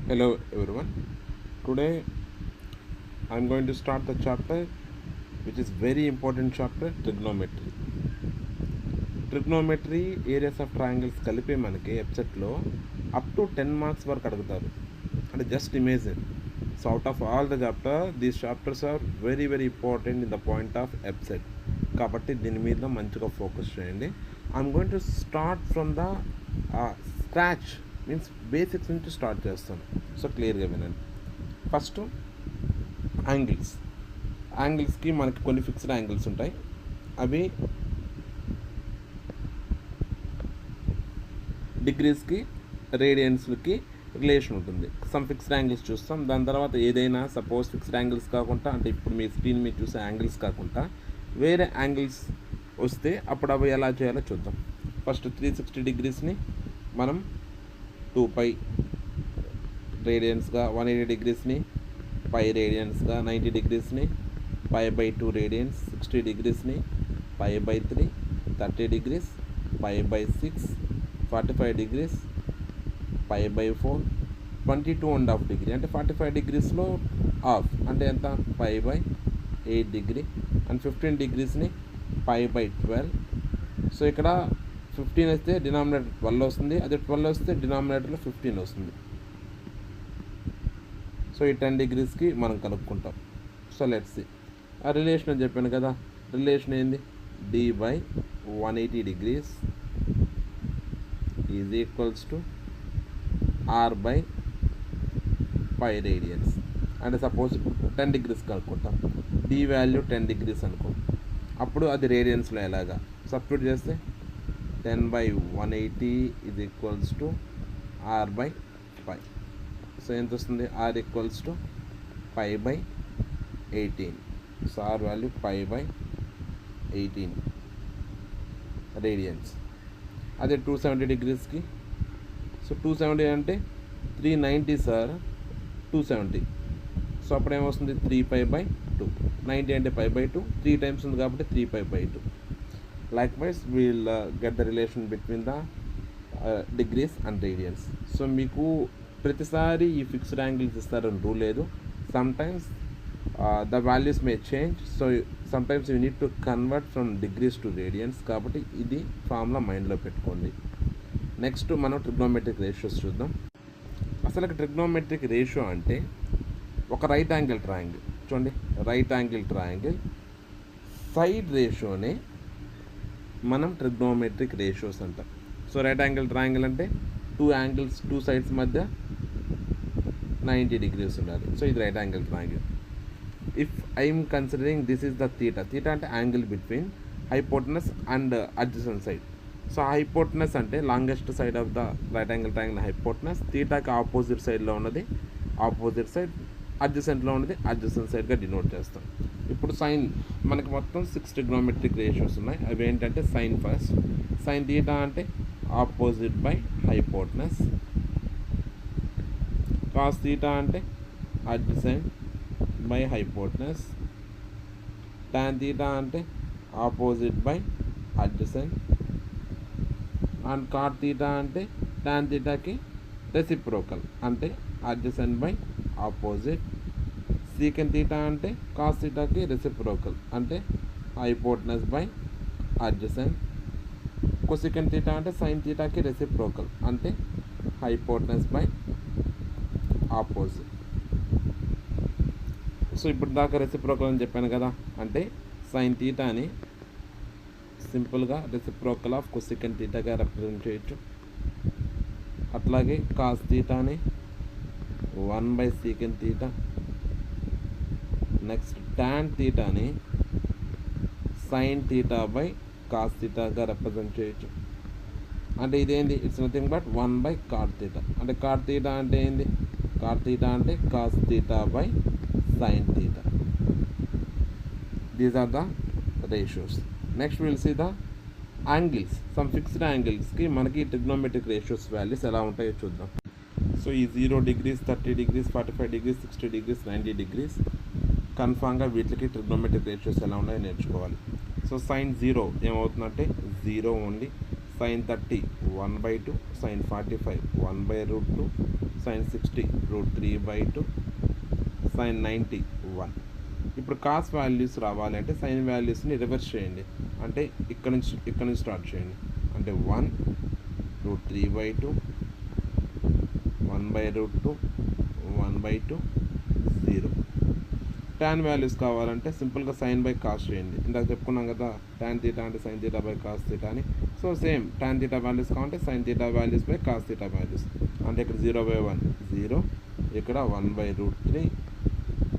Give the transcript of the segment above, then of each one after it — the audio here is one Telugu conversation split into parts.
Hello everyone. Today I'm going to start the chapter which is very important chapter, trigonometry. Trigonometry areas of triangles కలిపి మనకి వెబ్సైట్లో అప్ టు 10 మార్క్స్ వరకు అడుగుతారు. అంటే just imagine. So out of all the chapter these chapters are very very important in the point of website. కాబట్టి దీని మీద మంచిగా ఫోకస్ చేయండి. I'm going to start from the scratch means basics నుంచి స్టార్ట్ చేస్తాను. సో క్లియర్గా వినండి. ఫస్ట్ యాంగిల్స్కి మనకి కొన్ని ఫిక్స్డ్ యాంగిల్స్ ఉంటాయి. అవి డిగ్రీస్కి రేడియన్స్కి రిలేషన్ ఉంటుంది. సమ్ ఫిక్స్డ్ యాంగిల్స్ చూస్తాం. దాని తర్వాత ఏదైనా సపోజ్ ఫిక్స్డ్ యాంగిల్స్ కాకుండా, అంటే ఇప్పుడు మీ స్క్రీన్ మీద చూసే యాంగిల్స్ కాకుండా వేరే యాంగిల్స్ వస్తే అప్పుడు అవి ఎలా చేయాలో చూద్దాం. ఫస్ట్ 360 డిగ్రీస్ని మనం 2π రేడియన్స్గా, 180 డిగ్రీస్ని π రేడియన్స్గా, 90 డిగ్రీస్ని π/2 రేడియన్స్, 60 డిగ్రీస్ని π/3, 30 డిగ్రీస్ π/6, 45 డిగ్రీస్ π/4, 22.5 డిగ్రీ అంటే 45 డిగ్రీస్లో హాఫ్ అంటే ఎంత π/8 డిగ్రీ, అండ్ 15 డిగ్రీస్ని π/12. సో ఇక్కడ 15 వస్తే డినామినేటర్ 12 వస్తుంది, అదే 12 వస్తే డినామినేటర్లో 15 వస్తుంది. సో ఈ 10 డిగ్రీస్కి మనం కనుక్కుంటాం. So let's see a relation అని చెప్పాను కదా. రిలేషన్ ఏంది? d/180 degrees is equals to r/π radians. అంటే సపోజ్ 10 డిగ్రీస్ కనుక్కుంటాం. d వాల్యూ 10 డిగ్రీస్ అనుకో, అప్పుడు అది రేడియన్స్లో ఎలాగా సబ్స్టిట్యూట్ చేస్తే 10/180 is equals to r/π. So ఎంత వస్తుంది? r equals to π/18. So r value π/18 radians. అదే 270 డిగ్రీస్కి, సో 270 అంటే 390 సార్ 270. సో అప్పుడు ఏమొస్తుంది? 3π/2. 90 అంటే π/2, 3 టైమ్స్ ఉంది కాబట్టి 3π/2. Likewise will get the relation between the degrees and radians. So మీకు ప్రతిసారి ఈ ఫిక్స్డ్ యాంగిల్స్ ఇస్తారని రూల్ లేదు. Sometimes the values may change. So sometimes you need to convert from degrees to radians. కాబట్టి ఇది ఫార్ములా మైండ్లో పెట్టుకోండి. నెక్స్ట్ మనం ట్రిగ్నోమెట్రిక్ రేషియోస్ చూద్దాం. అసలు ట్రిగ్నోమెట్రిక్ రేషియో అంటే ఒక రైట్ యాంగిల్ ట్రయాంగిల్ చూడండి. రైట్ యాంగిల్ ట్రయాంగిల్ సైడ్ రేషియోనే మనం ట్రిగ్నోమెట్రిక్ రేషియోస్ అంటాం. సో రైట్ యాంగిల్ ట్రయాంగిల్ అంటే 2 యాంగిల్స్ 2 సైడ్స్ మధ్య 90 డిగ్రీస్ ఉండాలి. సో ఇది right angle triangle. If I'm considering this is the theta అంటే angle between hypotenuse and adjacent side. So hypotenuse అంటే longest side of the right angle triangle hypotenuse, థీటాకి ఆపోజిట్ సైడ్లో ఉన్నది ఆపోజిట్ సైడ్, అడ్జసెంట్లో ఉన్నది అడ్జసెంట్ సైడ్గా డినోట్ చేస్తాం. ఇప్పుడు సైన్ మనకి మొత్తం 6 ట్రిగ్నోమెట్రిక్ రేషియోస్ ఉన్నాయి. అవి ఏంటంటే సైన్ ఫస్ట్, సైన్ థీటా అంటే opposite by hypotenuse, cos theta అంటే adjacent by hypotenuse, tan theta అంటే opposite by adjacent, and cot theta అంటే టాన్ థీటాకి రెసిప్రోకల్ అంటే adjacent by opposite, secant theta అంటే కాస్ థీటాకి రెసిప్రోకల్ అంటే hypotenuse by adjacent, cosecant theta అంటే సైన్ థీటాకి రెసిప్రోకల్ అంటే హైపోటనస్ బై ఆపోజిట్. సో ఇప్పుడు దాకా రెసిప్రోకల్ అని చెప్పాను కదా, అంటే సైన్ థీటాని సింపుల్గా రెసిప్రోకల్ ఆఫ్ కొసెకంట్ థీటాగా రిప్రజెంట్ చేయొచ్చు. అట్లాగే కాస్ థీటాని 1/secant థీటా, నెక్స్ట్ టాన్ థీటాని సైన్ థీటా బై కాస్ థీటాగా రిప్రజెంట్ చేయొచ్చు. అంటే ఇదేంది? It's nothing but 1/cot theta. అంటే కాట్ థీటా అంటే ఏంది? కాట్ థీటా అంటే cos theta by sine theta. These are the ratios. Next will see the angles. Some fixed యాంగిల్స్కి మనకి ట్రిగ్నోమెట్రిక్ రేషియోస్ వాల్యూస్ ఎలా ఉంటాయో చూద్దాం. సో ఈ 0 degrees, 30 degrees, 45 degrees, 60 degrees, 90 degrees కన్ఫామ్గా వీటికి ట్రిగ్నోమెట్రిక్ రేషియోస్ ఎలా ఉన్నాయో నేర్చుకోవాలి. సో సైన్ 0 ఏమవుతుందంటే 0 ఓన్లీ, sin 30 1/2, sin 45 1/√2, సైన్ 60 √3/2 సైన్ 90 1. ఇప్పుడు కాస్ వాల్యూస్ రావాలి అంటే సైన్ వాల్యూస్ని రివర్స్ చేయండి, అంటే ఇక్కడ నుంచి స్టార్ట్ చేయండి. అంటే 1 √3/2 1/2 1/2 0. tan వాల్యూస్ కావాలంటే సింపుల్గా సైన్ బై కాస్ చేయండి. ఇందాక చెప్పుకున్నాం కదా tan θ అంటే sin θ బై cos θ అని. సో సేమ్ tan θ వాల్యూస్ కావాలంటే sin θ values by cos θ values. అంటే ఇక్కడ 0/1 0, ఇక్కడ 1/√3,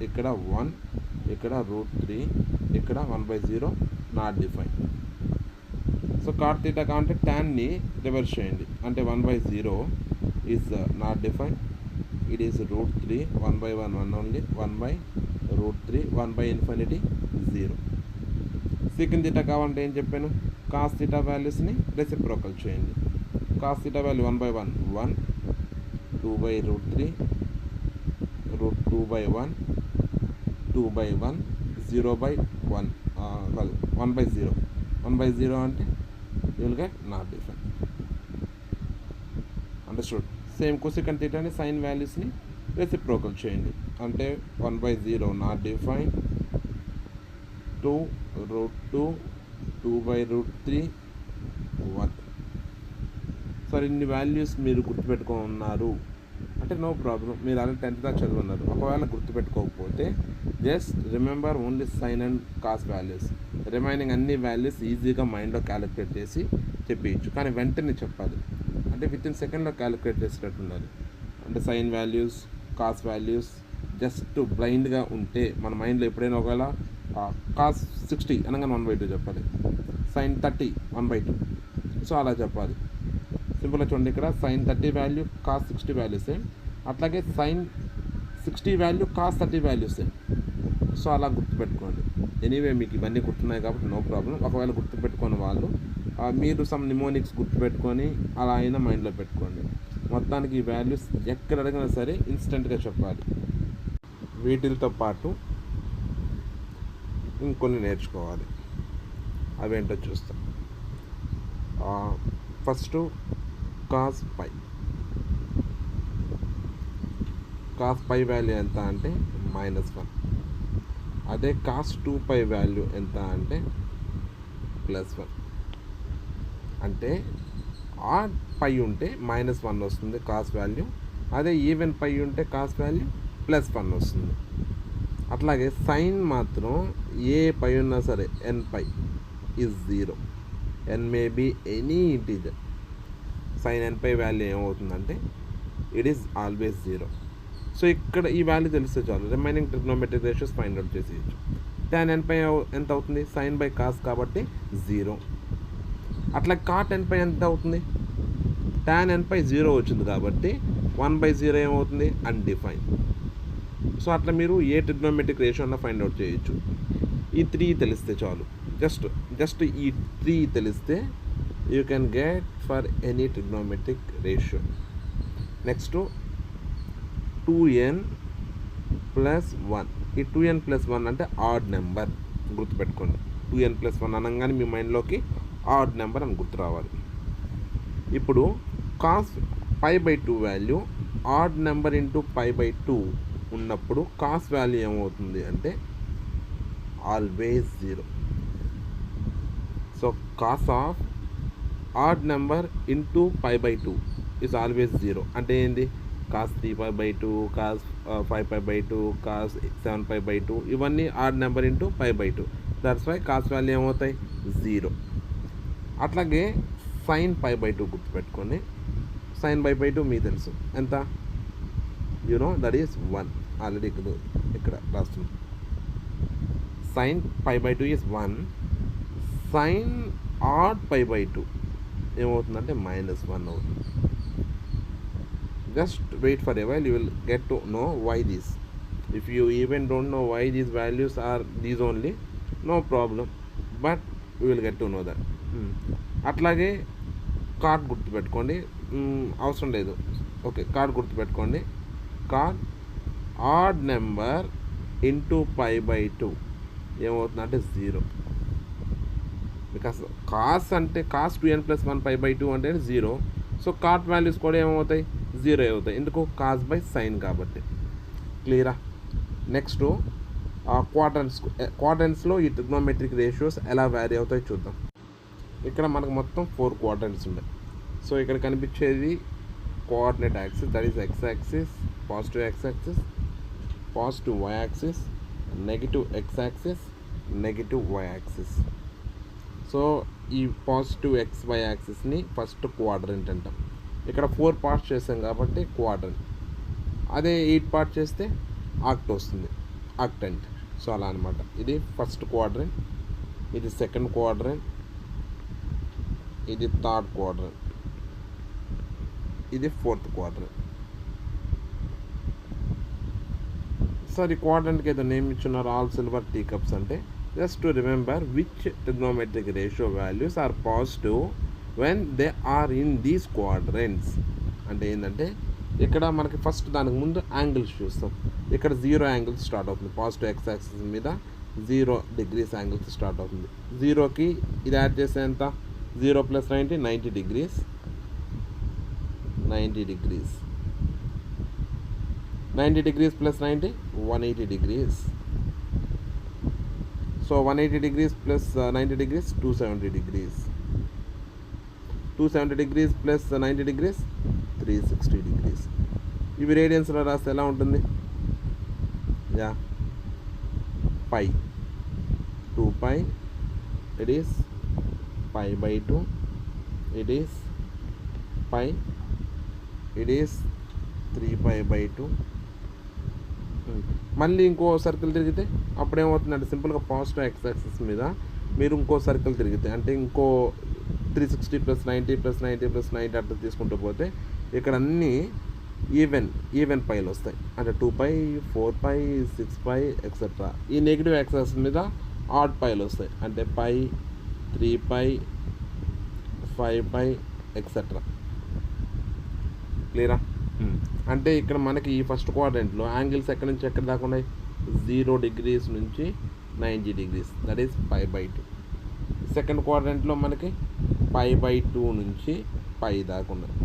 ఇక్కడ 1, ఇక్కడ √3, ఇక్కడ 1/0 నాట్ డిఫైన్. సో cot θ కావాలంటే ట్యాన్ని రివర్స్ చేయండి, అంటే 1/0 is not define. It is √3 1/1 1 only 1/√3 1/∞ 0. secant θ కావాలంటే ఏం చెప్పాను, cos θ వాల్యూస్ని రెసిప్రోకల్ చేయండి. cos θ వాల్యూ 1/1 1 2/√3 √2/1 2/1 0/1 1/0 1/0 అంటే you will get not define. Understood. Same cosecant θ అని సైన్ వాల్యూస్ని రెసిప్రోకల్ చేయండి, అంటే 1/0 నాట్ డిఫైన్ 2√2 2/√3 1. సరే ఇన్ని వాల్యూస్ మీరు గుర్తుపెట్టుకున్నారు అంటే నో ప్రాబ్లం, మీరు అలా 10th దాకా చదువున్నారు. ఒకవేళ గుర్తుపెట్టుకోకపోతే just remember only sine and cos values, remaining అన్ని వాల్యూస్ ఈజీగా మైండ్లో క్యాలిక్యులేట్ చేసి చెప్పేయచ్చు. కానీ వెంటనే చెప్పాలి, అంటే వితిన్ సెకండ్లో క్యాలిక్యులేట్ చేసేటట్టు ఉండాలి. అంటే sine values cos values just బ్లైండ్గా ఉంటే మన మైండ్లో ఎప్పుడైనా ఒకవేళ cos 60 అనగానే 1/2 చెప్పాలి, sin 30 1/2. సో అలా చెప్పాలి. సింపుల్గా చూడండి, ఇక్కడ sin 30 value cos 60 value same, అట్లాగే sin 60 value cos 30 value same. So అలా గుర్తుపెట్టుకోండి. ఎనీవే మీకు ఇవన్నీ గుర్తున్నాయి కాబట్టి నో ప్రాబ్లం. ఒకవేళ గుర్తుపెట్టుకుని వాళ్ళు మీరు సమ్ నిమోనిక్స్ గుర్తుపెట్టుకొని అలా అయినా మైండ్లో పెట్టుకోండి. మొత్తానికి ఈ వాల్యూస్ ఎక్కడ అడిగినా సరే ఇన్స్టెంట్గా చెప్పాలి. వీటితో పాటు ఇంకొన్ని నేర్చుకోవాలి, అవేంటో చూస్తాం. ఫస్ట్ cos π వాల్యూ ఎంత అంటే -1. అదే cos 2π వాల్యూ ఎంత అంటే +1. అంటే ఆడ్ పై ఉంటే -1 వస్తుంది కాస్ వాల్యూ, అదే ఈవెన్ పై ఉంటే కాస్ వాల్యూ +1 వస్తుంది. అట్లాగే సైన్ మాత్రం ఏ పై ఉన్నా సరే n pi is 0, n may be any integer. Sine n pi value ఏమవుతుందంటే ఇట్ ఈస్ ఆల్వేస్ 0. సో ఇక్కడ ఈ వాల్యూ తెలిస్తే చాలు, remaining trigonometric ratios find out చేసేయచ్చు. tan n పై ఎంత అవుతుంది, సైన్ బై కాస్ కాబట్టి 0. అట్లా cot n పై ఎంత అవుతుంది, tan n పై 0 వచ్చింది కాబట్టి 1/0 ఏమవుతుంది, అన్డిఫైన్. సో అట్లా మీరు ఏ ట్రిగ్నోమెట్రిక్ రేషియో అన్న ఫైండ్ అవుట్ చేయొచ్చు. ఈ 3 తెలిస్తే చాలు, జస్ట్ ఈ 3 తెలిస్తే you can get for any trigonometric ratio. Next 2n + 1. ఈ 2n + 1 అంటే ఆడ్ నెంబర్, గుర్తుపెట్టుకోండి. 2n + 1 అనగానే మీ మైండ్లోకి ఆడ్ నెంబర్ అని గుర్తు రావాలి. ఇప్పుడు cos π/2 value odd number into π/2 ఉన్నప్పుడు కాస్ వాల్యూ ఏమవుతుంది అంటే always 0. So cos of odd number into π/2 is always 0. అంటే ఏంది, cos 3π/2 cos 5π/2 cos 7π/2 ఇవన్నీ odd number into π/2. That's why cos value ఏమవుతాయి 0. అట్లాగే sin π/2 గుర్తుపెట్టుకొని, sin π/2 మీకు తెలుసు ఎంత, దట్ ఈస్ 1. ఆల్రెడీ ఇక్కడ రాస్తుంది. sin π/2 is 1. sin ఆడ్ π/2 ఏమవుతుందంటే -1 అవుతుంది. Just wait for a while, you will get to know why this. If you even don't know why these values are these only, no problem, but you will get to know that. అట్లాగే cot గుర్తుపెట్టుకోండి, అవసరం లేదు. ఓకే, cot గుర్తుపెట్టుకోండి. cot ఆడ్ నెంబర్ ఇంటూ π/2 ఏమవుతుందంటే 0. బికాస్ cos అంటే cos 2n + 1 π/2 అంటే 0. సో cot వాల్యూస్ కూడా ఏమవుతాయి జీరో అవుతాయి. ఎందుకు? కాస్ బై సైన్ కాబట్టి. క్లియరా? నెక్స్ట్ క్వాడ్రంట్స్లో ఈ ట్రిగ్నోమెట్రిక్ రేషియోస్ ఎలా వ్యారీ అవుతాయో చూద్దాం. ఇక్కడ మనకు మొత్తం 4 క్వాడ్రంట్స్ ఉన్నాయి. సో ఇక్కడ కనిపించేది coordinate axis, that is x axis, positive x axis, positive y axis, negative x axis, negative y axis. So ఈ పాజిటివ్ ఎక్స్ వై యాక్సిస్ని ఫస్ట్ క్వాడ్రంట్ అంటాం. ఇక్కడ 4 పార్ట్స్ చేసాం కాబట్టి క్వాడ్రంట్. అదే 8 పార్ట్స్ చేస్తే ఆక్ట్ వస్తుంది, ఆక్టెంట్. సో అలా అనమాట. ఇది ఫస్ట్ క్వాడ్రంట్, ఇది సెకండ్ క్వాడ్రంట్, ఇది థర్డ్ క్వాడ్రంట్, ఇది ఫోర్త్ క్వాడ్రంట్. సార్ ఈ క్వాడ్రంట్కి ఏదో నేమ్ ఇచ్చున్నారు, ఆల్ సిల్వర్ టీ కప్స్ అంటే. Just to remember which trigonometric ratio values are positive when they are in these quadrants. అంటే ఏంటంటే ఇక్కడ మనకి ఫస్ట్ దానికి ముందు యాంగిల్స్ చూస్తాం. ఇక్కడ 0 యాంగిల్స్ స్టార్ట్ అవుతుంది. పాజిటివ్ ఎక్స్ యాక్సిస్ మీద 0 degrees యాంగిల్స్ స్టార్ట్ అవుతుంది. 0కి ఇది యాడ్ చేస్తే ఎంత? 0 + 90 90 degrees, 90 degrees, 90 degrees plus 90 180 degrees. So 180 degrees plus 90 degrees 270 degrees, 270 degrees plus 90 degrees 360 degrees. ఇవి రేడియన్స్లో రాస్తే ఎలా ఉంటుంది? Yeah pi 2π, it is π/2, it is π, it is 3π/2. మళ్ళీ ఇంకో సర్కిల్ తిరిగితే అప్పుడేమవుతుందంటే సింపుల్గా పాజిటివ్ ఎక్స్ యాక్సిస్ మీద మీరు ఇంకో సర్కిల్ తిరిగితే అంటే ఇంకో 360 + 90 + 90 + 90 అట్లా తీసుకుంటూ పోతే ఇక్కడ అన్నీ ఈవెన్ పైలు వస్తాయి. అంటే 2π, 4π, 6π ఎక్సెట్రా. ఈ నెగిటివ్ ఎక్స్ యాక్సిస్ మీద ఆడ్ పైలు వస్తాయి. అంటే π, 3π, 5π ఎక్సెట్రా. క్లియరా? అంటే ఇక్కడ మనకి ఈ ఫస్ట్ క్వాడ్రంట్లో యాంగిల్స్ ఎక్కడి నుంచి ఎక్కడి దాకా ఉన్నాయి? 0 degrees నుంచి 90 degrees, దట్ ఈస్ π/2. సెకండ్ క్వాడ్రంట్లో మనకి π/2 నుంచి π దాకా ఉన్నాయి.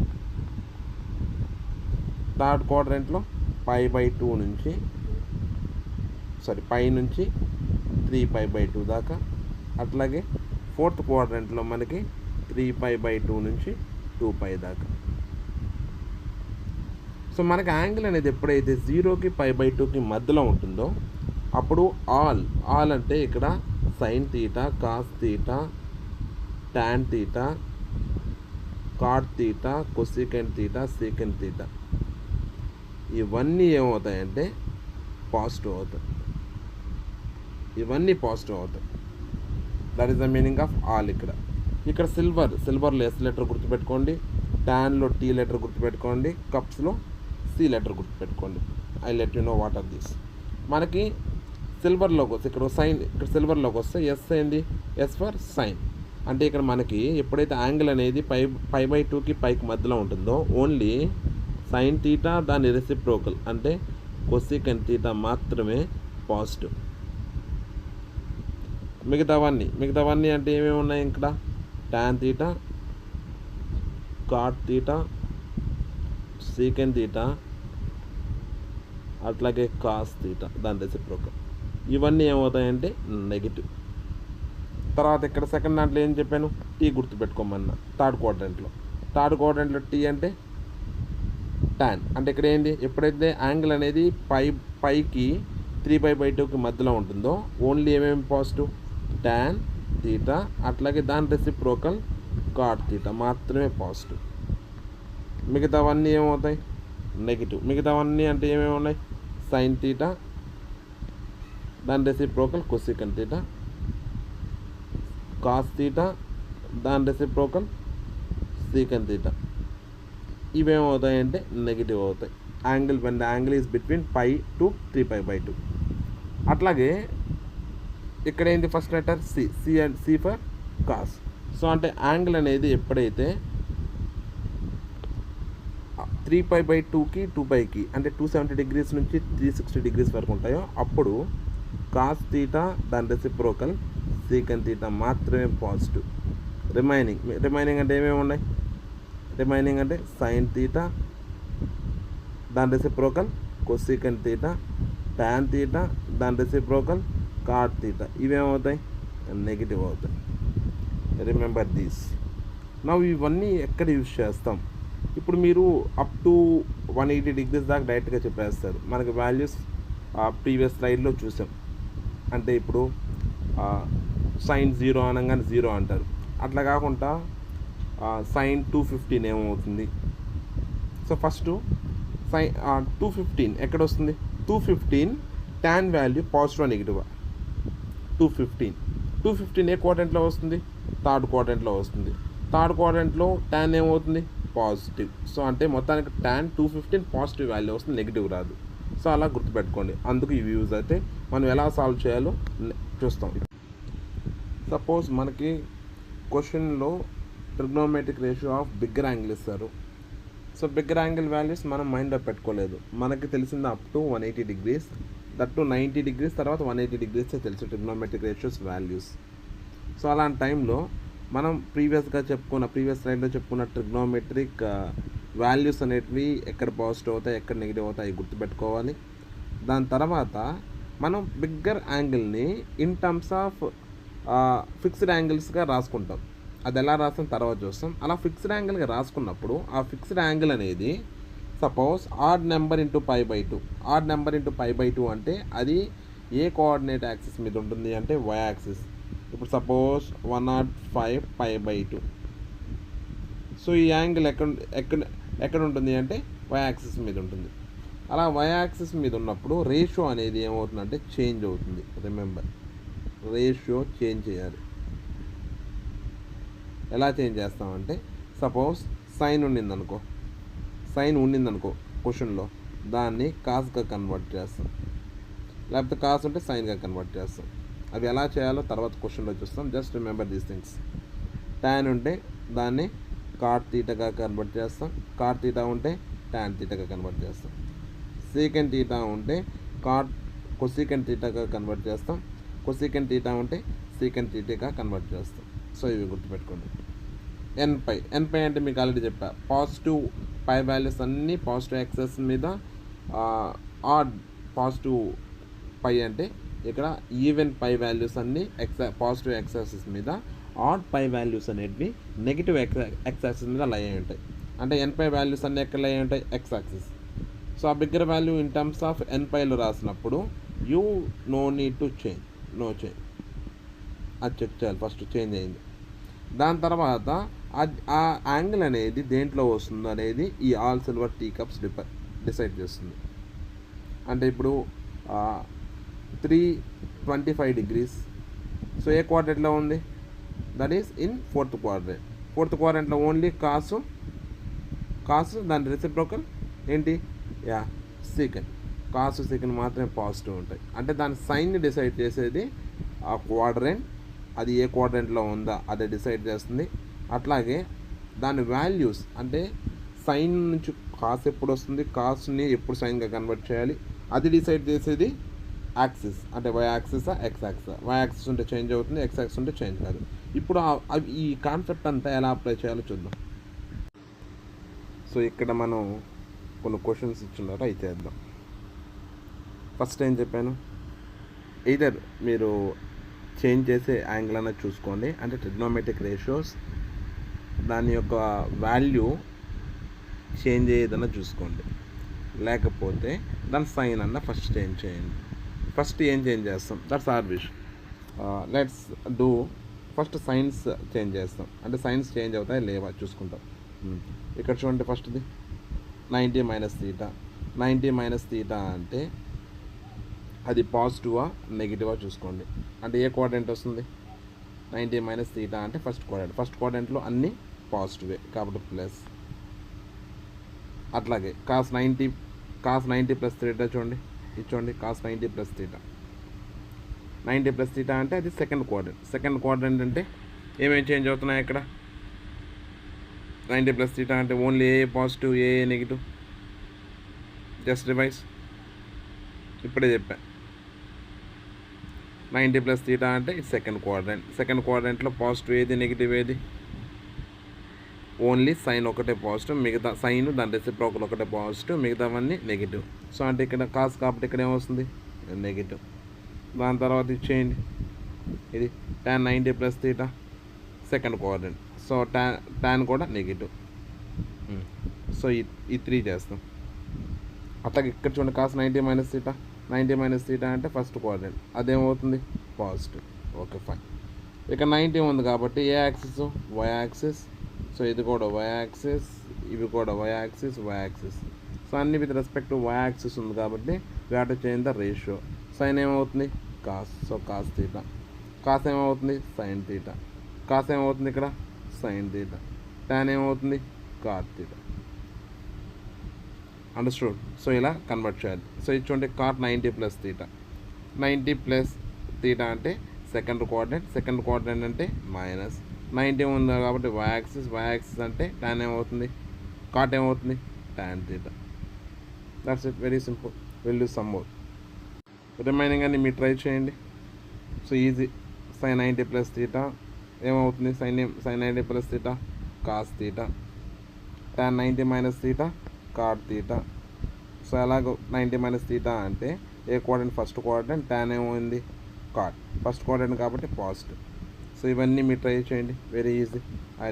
థర్డ్ క్వాడ్రంట్లో π/2 నుంచి π నుంచి 3π/2 దాకా. అట్లాగే ఫోర్త్ క్వాడ్రంట్లో మనకి 3π/2 నుంచి 2π దాకా. సో మనకి యాంగిల్ అనేది ఎప్పుడైతే 0కి π/2కి మధ్యలో ఉంటుందో అప్పుడు ఆల్ అంటే ఇక్కడ sine theta, cos theta, tan theta, cot theta, cosecant theta, secant theta ఇవన్నీ ఏమవుతాయంటే పాజిటివ్ అవుతాయి. ఇవన్నీ పాజిటివ్ అవుతాయి. That is the meaning of all. ఇక్కడ సిల్వర్లో ఎస్ లెటర్ గుర్తుపెట్టుకోండి, టాన్లో టీ లెటర్ గుర్తుపెట్టుకోండి, కప్స్లో సి లెటర్ గుర్తుపెట్టుకోండి. I let you know what are this. మనకి సిల్వర్లోకి వస్తే ఇక్కడ సైన్, ఇక్కడ సిల్వర్లోకి వస్తే ఎస్ అయింది, ఎస్ ఫర్ సైన్. అంటే ఇక్కడ మనకి ఎప్పుడైతే యాంగిల్ అనేది π/2కి పైకి మధ్యలో ఉంటుందో ఓన్లీ సైన్ తీటా దాని రెసిప్రోకల్ అంటే కొసీకెంట్ తీటా మాత్రమే పాజిటివ్. మిగతావన్నీ అంటే ఏమేమి ఉన్నాయి? ఇక్కడ tan theta, cot theta, secant theta, అట్లాగే కాస్ తీటా దాని రెసిప్రోకల్. ఇవన్నీ ఏమవుతాయంటే నెగిటివ్. తర్వాత ఇక్కడ సెకండ్ దాంట్లో ఏం చెప్పాను? టీ గుర్తుపెట్టుకోమన్నా. థర్డ్ క్వాడ్రంట్లో టీ అంటే టాన్. అంటే ఇక్కడ ఏంటి? ఎప్పుడైతే యాంగిల్ అనేది పైకి 3π/2కి మధ్యలో ఉంటుందో ఓన్లీ ఏమేమి పాజిటివ్? టాన్ తీటా, అట్లాగే దాని రెసిప్రోకల్ కాట్ తీటా మాత్రమే పాజిటివ్. మిగతావన్నీ ఏమవుతాయి? నెగిటివ్. మిగతావన్నీ అంటే ఏమేమి ఉన్నాయి? సైన్ తీటా, దాని reciprocal cosecant theta, cos theta, దాని రెసిప్రోకల్ సీకెంట్ తీటా. ఇవేమవుతాయంటే నెగిటివ్ అవుతాయి. When the angle is between π to 3π/2. అట్లాగే ఇక్కడ ఏంటి? First letter C for cos. So అంటే యాంగిల్ అనేది ఎప్పుడైతే 3π/2కి 2πకి అంటే 270 degrees నుంచి 360 degrees వరకు ఉంటాయో అప్పుడు కాస్ తీటా దాని రెసిప్రోకల్ సీకెంట్ తీటా మాత్రమే పాజిటివ్. రిమైనింగ్ అంటే ఏమేమి ఉన్నాయి? రిమైనింగ్ అంటే సైన్ తీటా, దాని reciprocal cosecant theta, tan theta దాని రెసిప్రోకల్ కాట్ తీటా. ఇవేమవుతాయి? నెగిటివ్ అవుతాయి. Remember these. నవ్వు ఇవన్నీ ఎక్కడ యూజ్ చేస్తాం? ఇప్పుడు మీరు అప్ టు 180 degrees దాకా డైరెక్ట్గా చెప్పేస్తారు. మనకి వాల్యూస్ ప్రీవియస్ స్లైడ్లో చూసాం. అంటే ఇప్పుడు సైన్ 0 అనగానే 0 అంటారు. అట్లా కాకుండా సైన్ 215 ఏమవుతుంది? సో ఫస్ట్ సైన్ 215 ఎక్కడ వస్తుంది? 215 tan వాల్యూ పాజిటివ్ నెగిటివ్. 215 ఏ క్వాడ్రంట్లో వస్తుంది? థర్డ్ క్వాడ్రంట్లో వస్తుంది. థర్డ్ క్వాడ్రంట్లో tan ఏమవుతుంది? పాజిటివ్. సో అంటే మొత్తానికి tan 215 పాజిటివ్ వాల్యూ వస్తుంది, నెగిటివ్ రాదు. సో అలా గుర్తుపెట్టుకోండి. అందుకు ఇవి యూజ్ అయితే మనం ఎలా సాల్వ్ చేయాలో చూస్తాం. సపోజ్ మనకి క్వశ్చన్లో trigonometric ratio of bigger angle ఇస్తారు. సో బిగ్గర్ యాంగిల్ వాల్యూస్ మనం మైండ్లో పెట్టుకోలేదు. మనకి తెలిసింది up to 180 degrees, that to 90 degrees, తర్వాత 180 degrees తెలుసు ట్రిగ్నోమెట్రిక్ రేషియోస్ వాల్యూస్. సో అలాంటి టైంలో మనం ప్రీవియస్ స్లైడ్లో చెప్పుకున్న ట్రిగ్నోమెట్రిక్ వాల్యూస్ అనేటివి ఎక్కడ పాజిటివ్ అవుతాయి, ఎక్కడ నెగిటివ్ అవుతాయి గుర్తుపెట్టుకోవాలి. దాని తర్వాత మనం బిగ్గర్ యాంగిల్ని ఇన్ టర్మ్స్ ఆఫ్ ఫిక్స్డ్ యాంగిల్స్గా రాసుకుంటాం. అది ఎలా రాస్తాం తర్వాత చూస్తాం. అలా ఫిక్స్డ్ యాంగిల్గా రాసుకున్నప్పుడు ఆ ఫిక్స్డ్ యాంగిల్ అనేది suppose odd number into π/2. Odd number into π/2 అంటే అది ఏ కోఆర్డినేట్ యాక్సిస్ మీద ఉంటుంది అంటే y యాక్సిస్. ఇప్పుడు సపోజ్ 105 π/2. సో ఈ యాంగిల్ ఎక్కడ ఉంటుంది అంటే y యాక్సిస్ మీద ఉంటుంది. అలా y యాక్సిస్ మీద ఉన్నప్పుడు రేషియో అనేది ఏమవుతుందంటే చేంజ్ అవుతుంది. రిమెంబర్, రేషియో చేంజ్ చేయాలి. ఎలా చేంజ్ చేస్తామంటే సపోజ్ సైన్ ఉండిందనుకో క్వశ్చన్లో, దాన్ని కాస్గా కన్వర్ట్ చేస్తాం. లేకపోతే కాస్ ఉంటే సైన్గా కన్వర్ట్ చేస్తాం. అవి ఎలా చేయాలో తర్వాత క్వశ్చన్లో చూస్తాం. Just remember these things. tan ఉంటే దాన్ని కాట్ తీటాగా కన్వర్ట్ చేస్తాం. కాట్ తీటా ఉంటే tan తీటాగా కన్వర్ట్ చేస్తాం. సీకెంట్ తీటా ఉంటే కొసీకెంట్ తీటాగా కన్వర్ట్ చేస్తాం. కొసీకెంట్ తీటా ఉంటే సీకెంట్ తీటాగా కన్వర్ట్ చేస్తాం. సో ఇవి గుర్తుపెట్టుకోండి. ఎన్పై అంటే మీకు ఆల్రెడీ చెప్పా, పాజిటివ్ పై వాల్యూస్ అన్నీ పాజిటివ్ యాక్సెస్ మీద, ఆడ్ పాజిటివ్ పై అంటే ఇక్కడ ఈవెన్ పై వాల్యూస్ అన్నీ పాజిటివ్ యాక్సెస్ మీద, ఆడ్ పై వాల్యూస్ అనేటివి నెగిటివ్ యాక్సెస్ మీద లై అయి ఉంటాయి. అంటే ఎన్పై వాల్యూస్ అన్నీ ఎక్కడ లై అయి ఉంటాయి? X axis. సో ఆ bigger value in terms of ఎన్పైలో రాసినప్పుడు you no need to change, no change. అది చెక్ చేయాలి ఫస్ట్ చేంజ్ అయింది. దాని తర్వాత ఆ యాంగిల్ అనేది దేంట్లో వస్తుంది అనేది ఈ all silver tea cups decide చేస్తుంది. అంటే ఇప్పుడు 325 degrees. సో ఏ క్వాడ్రెంట్లో ఉంది? That is in fourth quadrant. Fourth క్వాడ్రెంట్లో ఓన్లీ కాసు దాని రెసిప్రోకల్ ఏంటి? సీకెంట్. కాసు సీకెంట్ మాత్రమే పాజిటివ్ ఉంటాయి. అంటే దాని సైన్ని డిసైడ్ చేసేది ఆ క్వాడ్రెంట్, అది ఏ క్వాడ్రెంట్లో ఉందా అదే డిసైడ్ చేస్తుంది. అట్లాగే దాని వాల్యూస్ అంటే సైన్ నుంచి కాస్ ఎప్పుడు వస్తుంది, కాస్ని ఎప్పుడు సైన్గా కన్వర్ట్ చేయాలి అది డిసైడ్ చేసేది యాక్సిస్. అంటే వై యాక్సిసా ఎక్స్ యాక్సిసా. వై యాక్సిస్ ఉంటే చేంజ్ అవుతుంది, ఎక్స్ యాక్సిస్ ఉంటే చేంజ్ కాదు. ఇప్పుడు ఈ కాన్సెప్ట్ అంతా ఎలా అప్లై చేయాలో చూద్దాం. సో ఇక్కడ మనం కొన్ని క్వశ్చన్స్ ఇచ్చున్నారు, అయితే చేద్దాం. ఫస్ట్ ఏం చెప్పాను, ఎయిదర్ మీరు చేంజ్ చేసే యాంగిల్ అన్నది చూసుకోండి, అంటే ట్రిగ్నోమెట్రిక్ రేషియోస్ దాని యొక్క వాల్యూ చేంజ్ అయ్యేదన్నా చూసుకోండి, లేకపోతే దాని సైన్ అన్న ఫస్ట్ చేంజ్ చేయండి. ఫస్ట్ ఏం చేంజ్ చేస్తాం? That's our wish. Let's do first signs change చేస్తాం. అంటే సైన్స్ చేంజ్ అవుతాయి లేవా చూసుకుంటాం. ఇక్కడ చూడండి ఫస్ట్ది 90 - θ. 90 - θ అంటే అది పాజిటివా నెగిటివా చూసుకోండి. అంటే ఏ క్వాడ్రెంట్ వస్తుంది? 90 - θ అంటే ఫస్ట్ క్వాడ్రెంట్లో అన్నీ పాజిటివే కాబట్టి ప్లస్. అట్లాగే cos 90 + θ చూడండి, ఇది చూడండి cos 90 + θ. 90 + θ అంటే అది సెకండ్ క్వాడ్రెంట్ అంటే ఏమేమి చేంజ్ అవుతున్నాయి ఇక్కడ? 90 + θ అంటే ఓన్లీ ఏ పాజిటివ్, ఏ నెగిటివ్. జస్ట్ రివైజ్, ఇప్పుడే చెప్పా. 90 + θ అంటే ఇది సెకండ్ క్వాడ్రెంట్లో పాజిటివ్ ఏది, నెగిటివ్ ఏది? ఓన్లీ సైన్ ఒకటే పాజిటివ్, మిగతా సైన్ దాని రెసిప్రోకల్ ఒకటే పాజిటివ్, మిగతావన్నీ నెగిటివ్. సో అంటే ఇక్కడ కాస్ కాబట్టి ఇక్కడ ఏమొస్తుంది నెగిటివ్. దాని తర్వాత ఇచ్చేయండి, ఇది tan 90 plus theta second coordinate. So tan కూడా నెగిటివ్. సో ఈ 3 చేస్తాం. అట్లాగే ఇక్కడ చూడండి cos 90 minus theta, 90 minus theta అంటే ఫస్ట్ కోఆర్డినేట్, అదేమవుతుంది పాజిటివ్. Okay fine. ఇక 90 ఉంది కాబట్టి ఏ యాక్సిస్ వై యాక్సిస్. సో ఇది కూడా వై యాక్సిస్, ఇవి కూడా y axis, why axis. So అన్ని with respect to why axis ఉంది కాబట్టి we have to change the ratio. Sine ఏమవుతుంది cos, so cos theta. Cos ఏమవుతుంది సైన్ తీటా. కాస్ ఏమవుతుంది ఇక్కడ సైన్ తీటా. tan ఏమవుతుంది కాట్ తీటా. అండర్స్టూడ్. సో ఇలా కన్వర్ట్ చేయాలి. సో ఇది చూడండి cot 90 plus theta. 90 plus theta అంటే సెకండ్ కోఆర్డినేట్, సెకండ్ కోఆర్డినేట్ అంటే మైనస్ 90 ఉంది కాబట్టి వై యాక్సిస్, వై యాక్సిస్ అంటే tan ఏమవుతుంది కాట్ ఏమవుతుంది tan theta. That's it, very simple. Will do some more. Remaining అన్ని మీరు ట్రై చేయండి. So easy. Sine 90 plus theta ఏమవుతుంది sine 90 plus theta cos theta. tan 90 minus theta cot theta. So అలాగో 90 మైనస్ తీటా అంటే ఏ కోఆర్డినేట్ ఫస్ట్ కోఆర్డినేట్, tan ఏమైంది కాట్ ఫస్ట్ కోఆర్డినేట్ కాబట్టి పాజిటివ్. సో ఇవన్నీ మీరు ట్రై చేయండి, very easy. I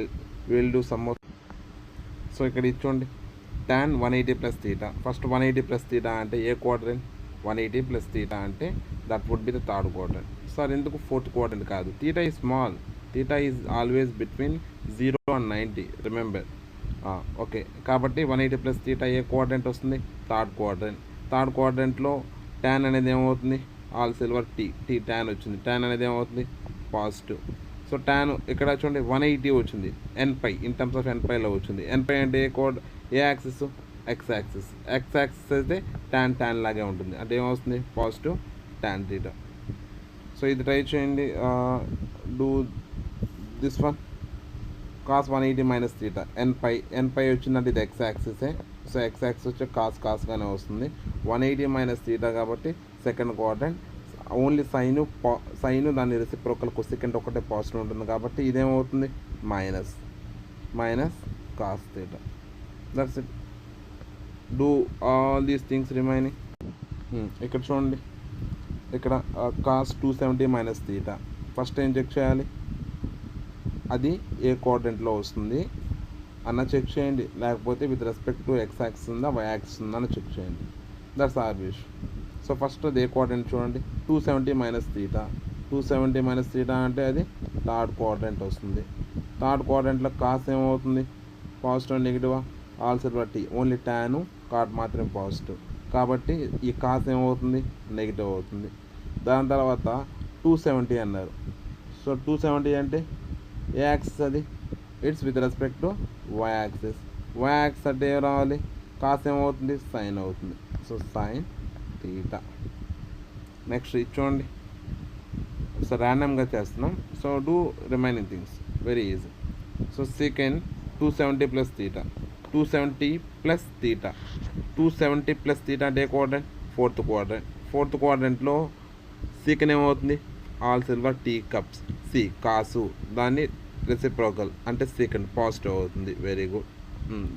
will do some more. So ఇక్కడ ఇచ్చోండి tan 180 plus theta. First 180 plus theta అంటే ఏ కోఆర్డినేట్ 180 ప్లస్ తీటా అంటే that would be the third coordinate. Sir ఎందుకు ఫోర్త్ కోఆర్డినేట్ కాదు? Theta is small, theta is always between 0 and 90 remember. Okay కాబట్టి 180 ప్లస్ తీటా ఏ కోఆర్డినేట్ వస్తుంది థర్డ్ కోఆర్డినేట్. థర్డ్ కోఆర్డినేట్లో tan అనేది ఏమవుతుంది ఆల్ సిల్వర్ టీ tan వచ్చింది. tan అనేది ఏమవుతుంది పాజిటివ్. సో tan ఇక్కడ చూడండి 180 వచ్చింది ఎన్పై, ఇన్ టర్మ్స్ ఆఫ్ ఎన్పైలో వచ్చింది. ఎన్పై అంటే ఏ axis x axis. X axis అయితే tan లాగే ఉంటుంది, అంటే ఏమవుతుంది పాజిటివ్ tan తీటా. సో ఇది ట్రై చేయండి. Do this one cos 180 minus theta. N pi వచ్చిందంటే ఇది ఎక్స్ యాక్సిసే. సో ఎక్స్ యాక్సిస్ వచ్చి కాస్గానే వస్తుంది. 180 మైనస్ తీటా కాబట్టి సెకండ్ కోఆర్డినేట్. ఓన్లీ సైను దాని రెసిప్రోకల్ కొసెకంట్ ఒకటే పాజిటివ్ ఉంటుంది కాబట్టి ఇదేమవుతుంది minus cos theta. That's it. Do all these things remaining. ఇక్కడ చూడండి, ఇక్కడ కాస్ 270 మైనస్ తీటా. ఫస్ట్ ఏం చెక్ చేయాలి, అది ఏ కోఆర్డినేట్లో వస్తుంది అన్న చెక్ చేయండి, లేకపోతే with respect to x axis ఉందా వై యాక్సిస్ ఉందా అని చెక్ చేయండి. That's obvious. సో ఫస్ట్ అది ఏ కోఆర్డినేట్ చూడండి 270 మైనస్ తీటా. 270 మైనస్ తీటా అంటే అది థర్డ్ కోఆర్డినేట్ వస్తుంది. థర్డ్ కోఆర్డినేట్లో కాస్ ఏమవుతుంది పాజిటివ్ నెగిటివా all silver tea, only tan cot మాత్రమే పాజిటివ్ కాబట్టి ఈ కాస్ ఏమవుతుంది నెగిటివ్ అవుతుంది. దాని తర్వాత 270 అన్నారు. సో 270 అంటే ఏ యాక్సిస్ అది it's with respect to why axis. Why axis అంటే ఏం రావాలి కాస్ ఏమవుతుంది సైన్ అవుతుంది. So sine theta. నెక్స్ట్ ఇది చూడండి, సో ర్యాండమ్గా చేస్తున్నాం. So do remaining things very easy. So secant 270 plus theta. 270 plus theta. 270 plus theta అంటే ఏ కోఆర్డినేట్ ఫోర్త్ కోఆర్డినేట్. ఫోర్త్ కోఆర్డినేట్లో సీకెన్ ఏమవుతుంది all silver tea cups. C cos దాన్ని రెసిప్రోకల్ అంటే సెకండ్ పాజిటివ్ అవుతుంది. Very good.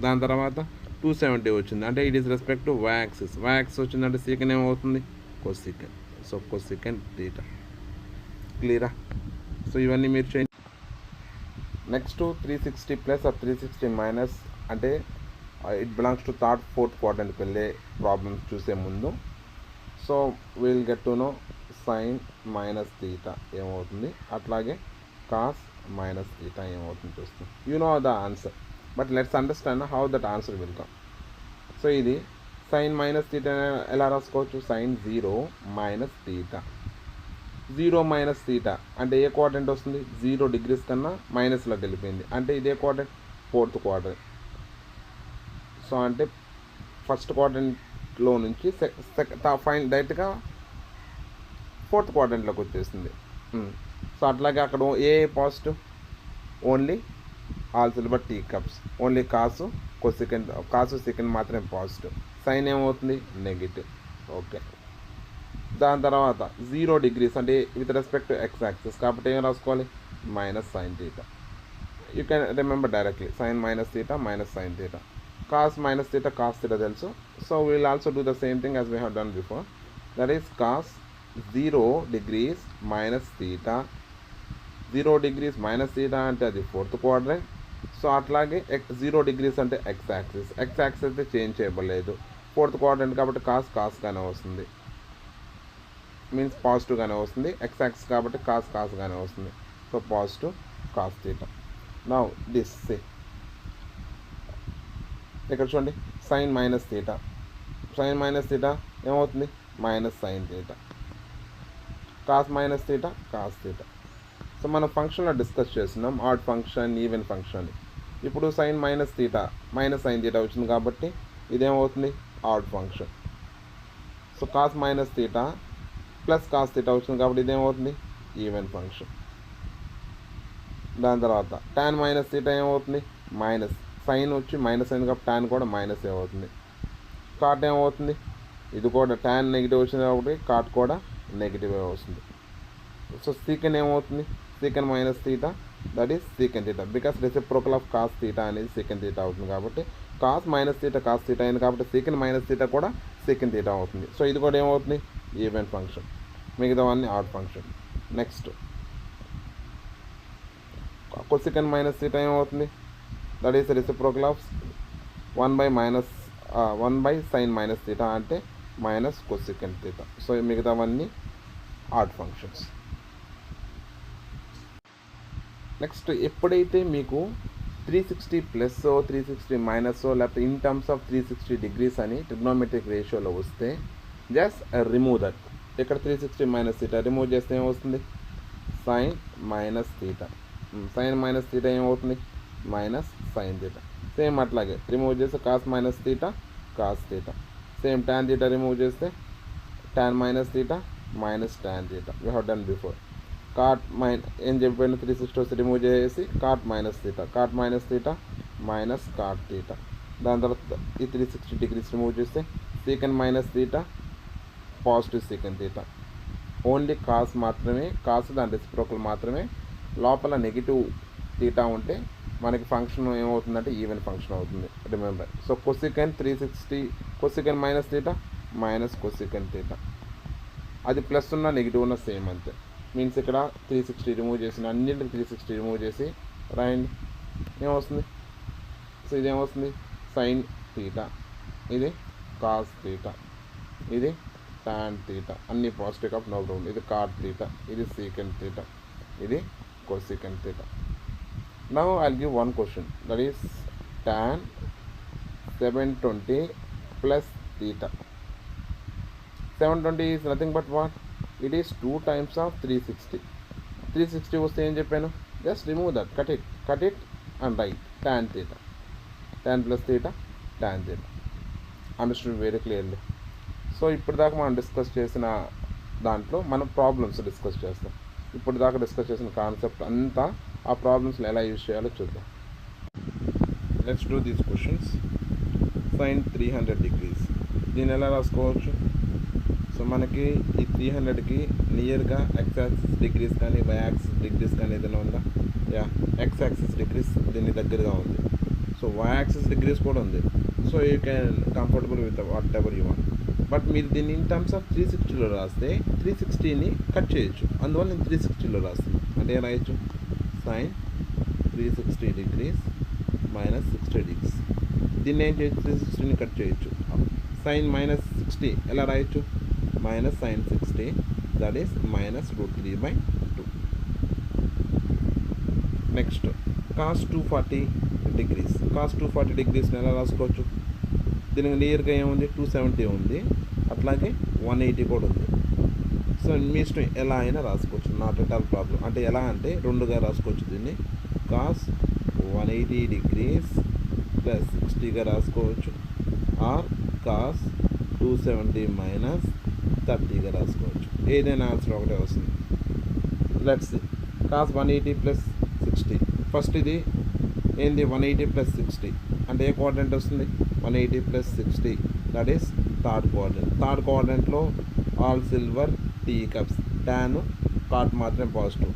దాని తర్వాత 270 వచ్చింది అంటే it is respect to why axis. Why axis వచ్చిందంటే సీకెన్ ఏమవుతుంది కొసెకండ్. So cosecant theta. క్లియరా? సో ఇవన్నీ మీరు చేయండి. నెక్స్ట్ 360 ప్లస్ ఆర్ 360 మైనస్ అంటే it belongs to third fourth క్వాడ్రంట్కి వెళ్ళే ప్రాబ్లమ్స్ చూసే ముందు so will get to know sine minus theta ఏమవుతుంది, అట్లాగే కాస్ మైనస్ తీటా ఏమవుతుంది చూస్తాం. You know the answer, but let's understand how that answer will come. So ఇది సైన్ మైనస్ తీటా ఎలా రాసుకోవచ్చు, sine 0 minus theta. 0 minus theta అంటే ఏ క్వాడ్రంట్ వస్తుంది, 0 డిగ్రీస్ కన్నా మైనస్లోకి వెళ్ళిపోయింది అంటే ఇదే క్వాడ్రంట్ ఫోర్త్ క్వాడ్రంట్. సో అంటే ఫస్ట్ క్వాడ్రంట్లో నుంచి ఫైన్ డైరెక్ట్గా ఫోర్త్ క్వాడ్రంట్లోకి వచ్చేసింది. సో అట్లాగే అక్కడ ఏ positive only all silver tea cups, only cos secant మాత్రమే పాజిటివ్, సైన్ ఏమవుతుంది నెగిటివ్. ఓకే, దాని తర్వాత 0 డిగ్రీస్ అంటే with respect to x axis కాబట్టి ఏం రాసుకోవాలి minus sine theta. you can remember directly sin minus theta minus sin theta. Cos minus theta cos theta తెలుసు. So we will also do the same thing as we have done before. That is cos 0 degrees minus theta. 0 degrees minus theta అంటే అది ఫోర్త్ క్వాడ్రంట్. సో అట్లాగే 0 degrees అంటే ఎక్స్ యాక్సిస్. ఎక్స్ యాక్సిస్ అయితే చేంజ్ చేయబడలేదు, ఫోర్త్ క్వాడ్రంట్ కాబట్టి కాస్గానే వస్తుంది, మీన్స్ పాజిటివ్గానే వస్తుంది. ఎక్స్ యాక్సిస్ కాబట్టి కాస్గానే వస్తుంది. So positive cos theta. Now this say ఇక్కడ చూడండి, sine minus theta. Sine minus theta ఏమవుతుంది? Minus sine theta. Cos minus theta cos theta. So మనం ఫంక్షన్లో డిస్కస్ చేస్తున్నాం ఆడ్ ఫంక్షన్, ఈవెన్ ఫంక్షన్. ఇప్పుడు sine minus theta minus sine theta వచ్చింది కాబట్టి ఇదేమవుతుంది? Odd function. So cos minus theta plus cos theta వచ్చింది కాబట్టి ఇదేమవుతుంది? Even function. దాని తర్వాత టాన్ మైనస్ థీటా ఏమవుతుంది? మైనస్. సైన్ వచ్చి మైనస్ అయింది కాబట్టి టాన్ కూడా మైనస్ ఏమవుతుంది. కాట్ ఏమవుతుంది? ఇది కూడా టాన్ నెగిటివ్ వచ్చింది కాబట్టి కాట్ కూడా నెగిటివ్ వస్తుంది. సో సీకెన్ ఏమవుతుంది? సీకెన్ minus theta, that is సీకెన్ theta, because reciprocal of cos theta అనేది సీకెన్ థీటా అవుతుంది కాబట్టి cos minus theta cos theta అయింది కాబట్టి సీకెన్ మైనస్ థీటా కూడా సీకెన్ థీటా అవుతుంది. సో ఇది కూడా ఏమవుతుంది? Even function. మిగతావన్నీ odd function. Next cosecant minus theta ఏమవుతుంది? That is reciprocal of 1 by sine minus theta అంటే మైనస్ కొసికెన్ థీటా. సో మిగతావన్నీ ఆడ్ ఫంక్షన్స్. నెక్స్ట్ ఎప్పుడైతే మీకు 360 ప్లస్ 360 మైనస్ లేకపోతే ఇన్ టర్మ్స్ ఆఫ్ 360 డిగ్రీస్ అని ట్రిగ్నోమెట్రిక్ రేషియోలో వస్తే జస్ట్ రిమూవ్ దట్. ఇక్కడ 360 మైనస్ థీటా రిమూవ్ చేస్తే ఏమవుతుంది? Sine minus theta. Sine minus theta ఏమవుతుంది? Minus sine theta. సేమ్ అట్లాగే రిమూవ్ చేస్తే cos minus theta cos theta. Same tan theta remove చేస్తే tan minus theta minus tan theta. We have done before. Cot ఏం చెప్పాను? 360 రిమూవ్ చేసి cot minus theta minus cot theta. దాని తర్వాత ఈ 360 డిగ్రీస్ రిమూవ్ చేస్తే secant minus theta positive secant theta. Only cos మాత్రమే, కాస్ దాని రెసిప్రోకల్ మాత్రమే. లోపల నెగిటివ్ థీటా ఉంటే మనకి ఫంక్షన్ ఏమవుతుందంటే ఈవెన్ ఫంక్షన్ అవుతుంది. Remember. So cosec 360 cosec minus theta minus cosec theta. అది ప్లస్ ఉన్న నెగిటివ్ ఉన్న సేమ్ అంతే. మీన్స్ ఇక్కడ 360 రిమూవ్ చేసిన అన్నింటికి 360 రిమూవ్ చేసి రాయండి, ఏమొస్తుంది? సో ఇదేమొస్తుంది? సైన్ థీటా, ఇది కాస్ థీటా, ఇది టాన్ థీటా, అన్ని పాజిటివ్ ఆఫ్ నో ప్రాబ్లం. ఇది కాట్ థీటా, ఇది సీకెంట్ థీటా, ఇది cosecant theta. Now I'll give one question, that is tan 720 plus theta. 720 is nothing but what? It is 2 times of 360. 360 was ఏం చెప్పాను? Just remove that, cut it and write tan theta. Tan plus theta, tan theta. Understood very clearly. So ఇప్పుడు దాకా మనం డిస్కస్ చేసిన దాంట్లో మనం ప్రాబ్లమ్స్ డిస్కస్ చేస్తాం. ఇప్పుడు దాకా డిస్కస్ చేసిన కాన్సెప్ట్ అంతా ఆ ప్రాబ్లమ్స్ని ఎలా యూజ్ చేయాలో చూద్దాం. Let's do these questions. Sine 300 degrees, దీన్ని ఎలా రాసుకోవచ్చు? సో మనకి ఈ 300కి నియర్గా ఎక్స్ యాక్సిస్ డిగ్రీస్ కానీ వై యాక్సిస్ డిగ్రీస్ కానీ ఏదైనా ఉందా? యా, ఎక్స్ యాక్సిస్ డిగ్రీస్ దీన్ని దగ్గరగా ఉంది. సో వై యాక్సిస్ డిగ్రీస్ కూడా ఉంది. So you can comfortable with what ever you want. But మీరు దీన్ని ఇన్ టర్మ్స్ ఆఫ్ 360లో రాస్తే 360ని కట్ చేయొచ్చు. అందువల్ల నేను 360లో రాస్తున్నాను. అంటే ఏం రాయొచ్చు? Sine 360 degrees minus 60 degrees. దీన్ని ఏం చేయొచ్చు? 360ని కట్ చేయొచ్చు. సైన్ మైనస్ 60 ఎలా రాయొచ్చు? Minus sine 60, that is minus √3/2. Next cos 240 degrees. Cos 240 డిగ్రీస్ని ఎలా రాసుకోవచ్చు? దీనికి నియర్గా ఏముంది? 270 ఉంది, అట్లాగే 180 కూడా ఉంది. సో మీ ఇష్టం ఎలా అయినా రాసుకోవచ్చు, నాట్ ఎట్ ఆల్ ప్రాబ్లం. అంటే ఎలా అంటే రెండుగా రాసుకోవచ్చు. దీన్ని కాస్ 180 డిగ్రీస్ ప్లస్ 60గా రాసుకోవచ్చు, ఆర్ కాస్ 270 మైనస్ 30గా రాసుకోవచ్చు. ఏదైనా ఆన్సర్ ఒకటే వస్తుంది. Let's cos 180 plus 60. ఫస్ట్ ఇది ఏంది? 180 ప్లస్ 60 అంటే ఏ క్వాడ్రంట్ వస్తుంది? 180 plus 60, that is third quadrant. Third క్వాడ్రంట్లో all silver tea cups, tan cot మాత్రమే పాజిటివ్.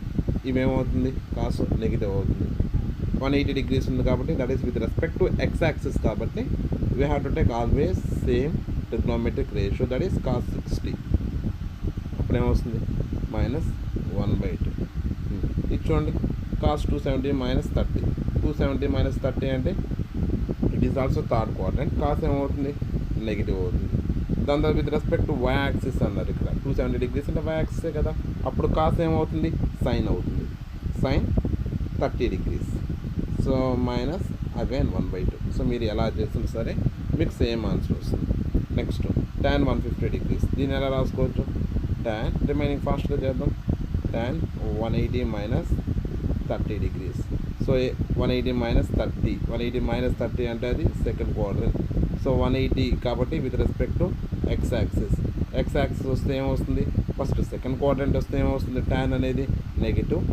ఇవేమవుతుంది? కాస్ నెగిటివ్ అవుతుంది. 180 degrees ఉంది కాబట్టి that is with respect to x axis కాబట్టి we have to take always same trigonometric ratio that is cos 60. అప్పుడు ఏమొస్తుంది -1/2. ఇది చూడండి cos 270 -30. 270 -30 అంటే it is also third quadrant. Cos ఏమవుతుంది నెగిటివ్ అవుతుంది. దాని తర్వాత with respect to why axis అన్నారు ఇక్కడ 270 degrees అంటే వై యాక్సిసే కదా. అప్పుడు కాస్ ఏమవుతుంది సైన్ అవుతుంది. Sine 30 degrees. So minus again 1/2. So మీరు ఎలా చేస్తున్నా సరే మీకు సేమ్ ఆన్సర్ వస్తుంది. Next tan 150 degrees. దీన్ని ఎలా రాసుకోవచ్చు? tan రిమైనింగ్ ఫాస్ట్గా చేద్దాం. tan 180 -30 degrees. సో 180 -30. 180 -30 అంటే అది సెకండ్ క్వాడ్రంట్. సో 180 కాబట్టి with respect to x axis. X axis వస్తే ఏమొస్తుంది? ఫస్ట్ సెకండ్ క్వాడ్రంట్ వస్తే ఏమొస్తుంది? tan అనేది నెగిటివ్.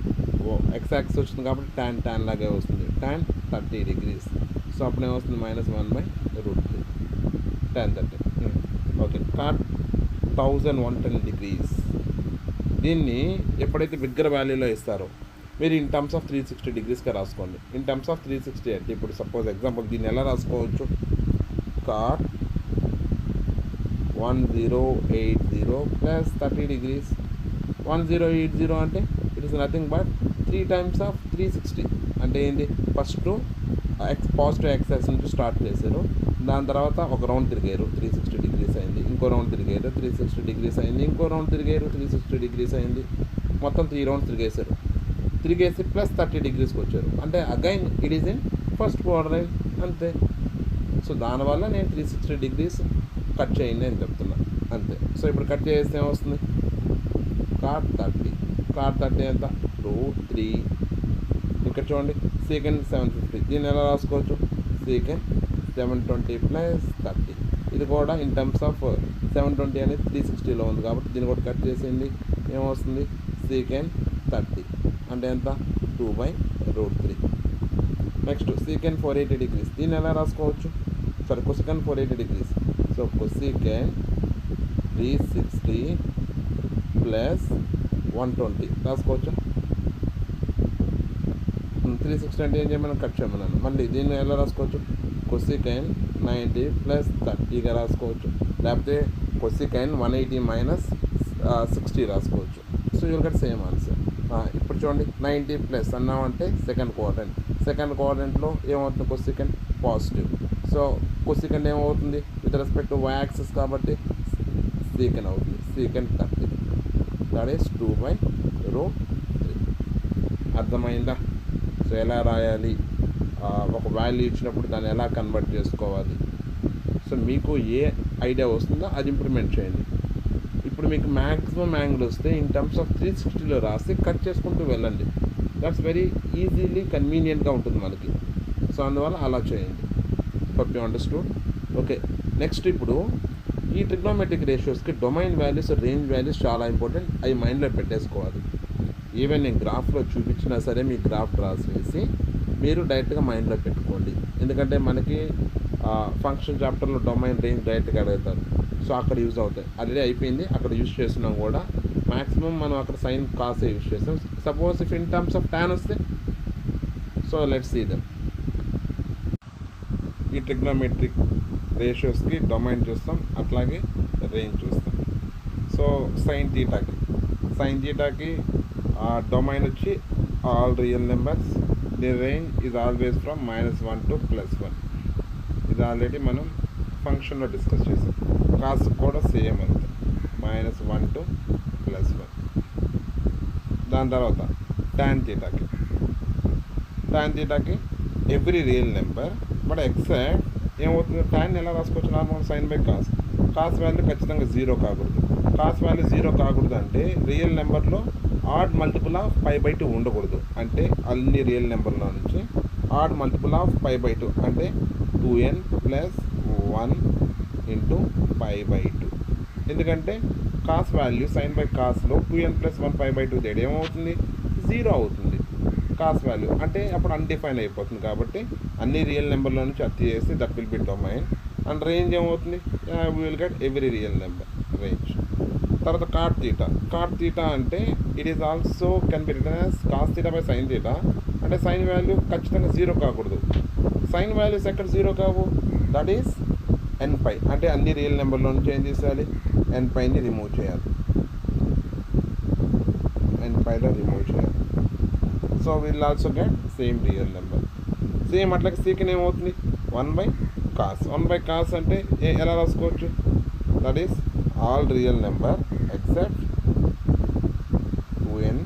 ఎక్స్ యాక్సిస్ వచ్చింది కాబట్టి tan లాగే వస్తుంది. tan 30 degrees. సో అప్పుడు ఏమొస్తుంది? -1/√3 tan 30. ఓకే. cot 1110 degrees. దీన్ని ఎప్పుడైతే బిగ్గర వాల్యూలో ఇస్తారో మీరు ఇన్ టర్మ్స్ ఆఫ్ 360 degreesగా రాసుకోండి. ఇన్ టర్మ్స్ ఆఫ్ 360 అంటే ఇప్పుడు సపోజ్ ఎగ్జాంపుల్ దీన్ని ఎలా రాసుకోవచ్చు? cot 1080 plus 30 degrees. 1080 అంటే it is nothing but 3 times of 360. అంటే ఏంటి? ఫస్ట్ పాజిటివ్ ఎక్స్ నుంచి స్టార్ట్ చేశారు. దాని తర్వాత ఒక రౌండ్ తిరిగారు 360 degrees అయింది. ఇంకో రౌండ్ తిరిగారు 360 degrees అయింది. ఇంకో రౌండ్ తిరిగారు 360 degrees అయింది. మొత్తం 3 rounds తిరిగేశారు. తిరిగేసి ప్లస్ 30 degreesకి వచ్చారు. అంటే again it is in first quadrant అంతే. సో దానివల్ల నేను 360 degrees కట్ చేయండి అని చెప్తున్నా అంతే. సో ఇప్పుడు కట్ చేస్తే ఏమొస్తుంది? cot 30. cot 30 ఎంత? √3. ఇక్కడ చూడండి secant 750. దీన్ని ఎలా రాసుకోవచ్చు? secant 720 plus 30. ఇది కూడా ఇన్ టర్మ్స్ ఆఫ్ 720 అనేది 360లో ఉంది కాబట్టి దీన్ని కూడా కట్ చేసేయండి. ఏమొస్తుంది? secant 30 అంటే ఎంత? 2/√3. Next secant 480 degrees. దీన్ని ఎలా రాసుకోవచ్చు? Sorry cosecant 480 degrees. So cosecant 360 plus 120 రాసుకోవచ్చు. 360 అంటే ఏం చేయమని కట్ చేయమన్నాను. మళ్ళీ దీన్ని ఎలా రాసుకోవచ్చు? cosecant 90 ప్లస్ 30గా రాసుకోవచ్చు. లేకపోతే cosecant 180 -60 రాసుకోవచ్చు. So you will get same answer. ఇప్పుడు చూడండి 90 ప్లస్ అన్నామంటే సెకండ్ క్వాడ్రంట్. సెకండ్ క్వాడ్రంట్లో ఏమవుతుంది? cosecant positive. సో cosecant ఏమవుతుంది? With respect to why axis కాబట్టి secant అవుతుంది. secant 30 that is 2/√3. అర్థమైందా? సో ఎలా రాయాలి? ఒక వాల్యూ ఇచ్చినప్పుడు దాన్ని ఎలా కన్వర్ట్ చేసుకోవాలి? సో మీకు ఏ ఐడియా వస్తుందో అది ఇంప్లిమెంట్ చేయండి. ఇప్పుడు మీకు మ్యాక్సిమం యాంగిల్ వస్తే ఇన్ టర్మ్స్ ఆఫ్ 360లో రాసి కట్ చేసుకుంటూ వెళ్ళండి. దట్స్ వెరీ ఈజీలీ కన్వీనియంట్గా ఉంటుంది మనకి. సో అందువల్ల అలా చేయండి. Hope you understood. Okay. Next ఇప్పుడు ఈ ట్రిగ్నోమెట్రిక్ రేషియోస్కి డొమైన్ వాల్యూస్, రేంజ్ వాల్యూస్ చాలా ఇంపార్టెంట్. అవి మైండ్లో పెట్టేసుకోవాలి. ఈవెన్ నేను గ్రాఫ్లో చూపించినా సరే మీ గ్రాఫ్ డ్రాస్ వేసి మీరు డైరెక్ట్గా మైండ్లో పెట్టుకోండి. ఎందుకంటే మనకి ఫంక్షన్ చాప్టర్లో డొమైన్, రేంజ్ డైరెక్ట్గా అడుగుతారు. సో అక్కడ యూజ్ అవుతాయి. ఆల్రెడీ అయిపోయింది, అక్కడ యూజ్ చేస్తున్నాం కూడా. మ్యాక్సిమం మనం అక్కడ సైన్ కాసే యూజ్ చేస్తాం. Suppose if in terms of tan వస్తే, సో లెట్స్ సీ దెమ్. ఈ ట్రిగ్నోమెట్రిక్ రేషియోస్కి డొమైన్ చూస్తాం, అట్లాగే రేంజ్ చూస్తాం. సో సైన్ థీటాకి డొమైన్ వచ్చి all real numbers. The range is always from -1 to +1. ఇది ఆల్రెడీ మనం ఫంక్షన్లో డిస్కస్ చేసాం. కాస్ కూడా సేమ్ అంతే, -1 to +1. దాని తర్వాత tan థీటాకి every real number but except ఏమవుతుంది? tan ఎలా రాసుకోవచ్చు? Normal sine by cos. Cos value ఖచ్చితంగా 0 కాకూడదు. కాస్ వాల్యూ 0 కాకూడదు అంటే రియల్ నెంబర్లో ఆడ్ మల్టిపుల్ ఆఫ్ π/2 ఉండకూడదు. అంటే అన్ని రియల్ నెంబర్లో నుంచి ఆడ్ మల్టిపుల్ ఆఫ్ π/2 అంటే 2n + 1 × π/2. ఎందుకంటే కాస్ వాల్యూ సైన్ బై కాస్లో 2n + 1 π/2 తేడా ఏమవుతుంది? 0 అవుతుంది కాస్ వాల్యూ. అంటే అప్పుడు అన్డిఫైన్ అయిపోతుంది. కాబట్టి అన్ని రియల్ నెంబర్లో నుంచి అతి చేసి that will be domain. And range ఏమవుతుంది? We will get every real number range. తర్వాత cot θ అంటే it is also can be written as cos θ/sin θ. అంటే అంటే సైన్ వాల్యూ ఖచ్చితంగా 0 కాకూడదు. సైన్ వాల్యూస్ ఎక్కడ 0 కావు, దట్ ఈస్ ఎన్ పై, అంటే అన్ని రియల్ నెంబర్లో నుంచి ఏం చేసేయాలి, ఎన్ పైని రిమూవ్ చేయాలి, ఎన్ పైలో రిమూవ్ చేయాలి. So will also get same real number. Same అట్లాగే సీకెన్ ఏమవుతుంది, 1/cos. 1/cos అంటే ఎలా రాసుకోవచ్చు, that is all real number except 2n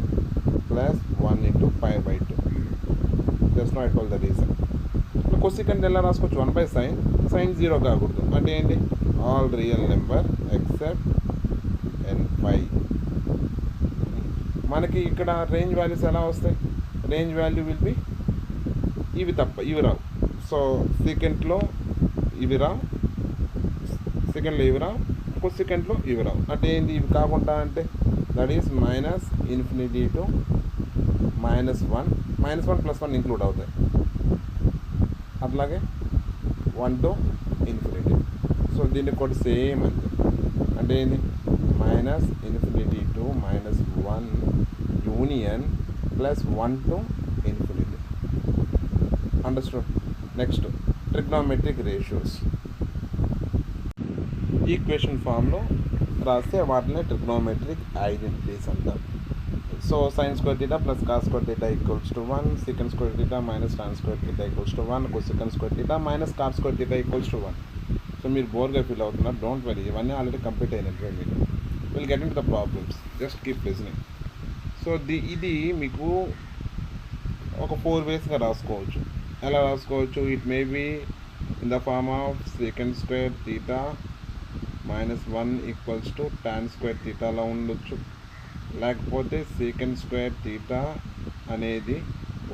plus 1 into π/2. Just now I told the reason. Cosecant ఎలా రాసుకోవచ్చు, 1/sin. sin 0 కాకూడదు, అంటే ఏంటి, all real number except n5. మనకి ఇక్కడ రేంజ్ వాల్యూస్ ఎలా వస్తాయి, రేంజ్ వాల్యూ విల్ బి ఇవి తప్ప ఇవి రావు. సో సెకండ్లో ఇవి రావు, సెకండ్లో ఇవి రావు, కొసికెంట్లో ఇవి రావు. అంటే ఏంటి ఇవి కాకుండా, అంటే దట్ ఈస్ -∞ to -1, -1 + 1 ఇంక్లూడ్ అవుతాయి. అట్లాగే 1 to ∞. సో దీనికి కూడా సేమ్ అంతే, అంటే ఏంటి -∞ to -1 union plus 1 to ∞. Understood. Next trigonometric ratios. Equation ఫామ్లో రాస్తే వాటిని ట్రిగ్నోమెట్రిక్ ఐడెంటిటీస్ అంటారు. So sin² θ + cos² θ = 1, sec² θ - tan² θ = 1, cosec² θ - cos² θ = 1. So మీరు బోర్గా ఫీల్ అవుతున్నారు, డోంట్ వరీ, ఇవన్నీ ఆల్రెడీ కంప్లీట్ అయినట్టు మీకు. Will get into the problems, just keep listening. So ఇది మీకు ఒక 4 వేస్గా రాసుకోవచ్చు. ఎలా రాసుకోవచ్చు, it may be in the form of sec² θ - 1 = tan² θ లా ఉండొచ్చు, లేకపోతే sec² θ అనేది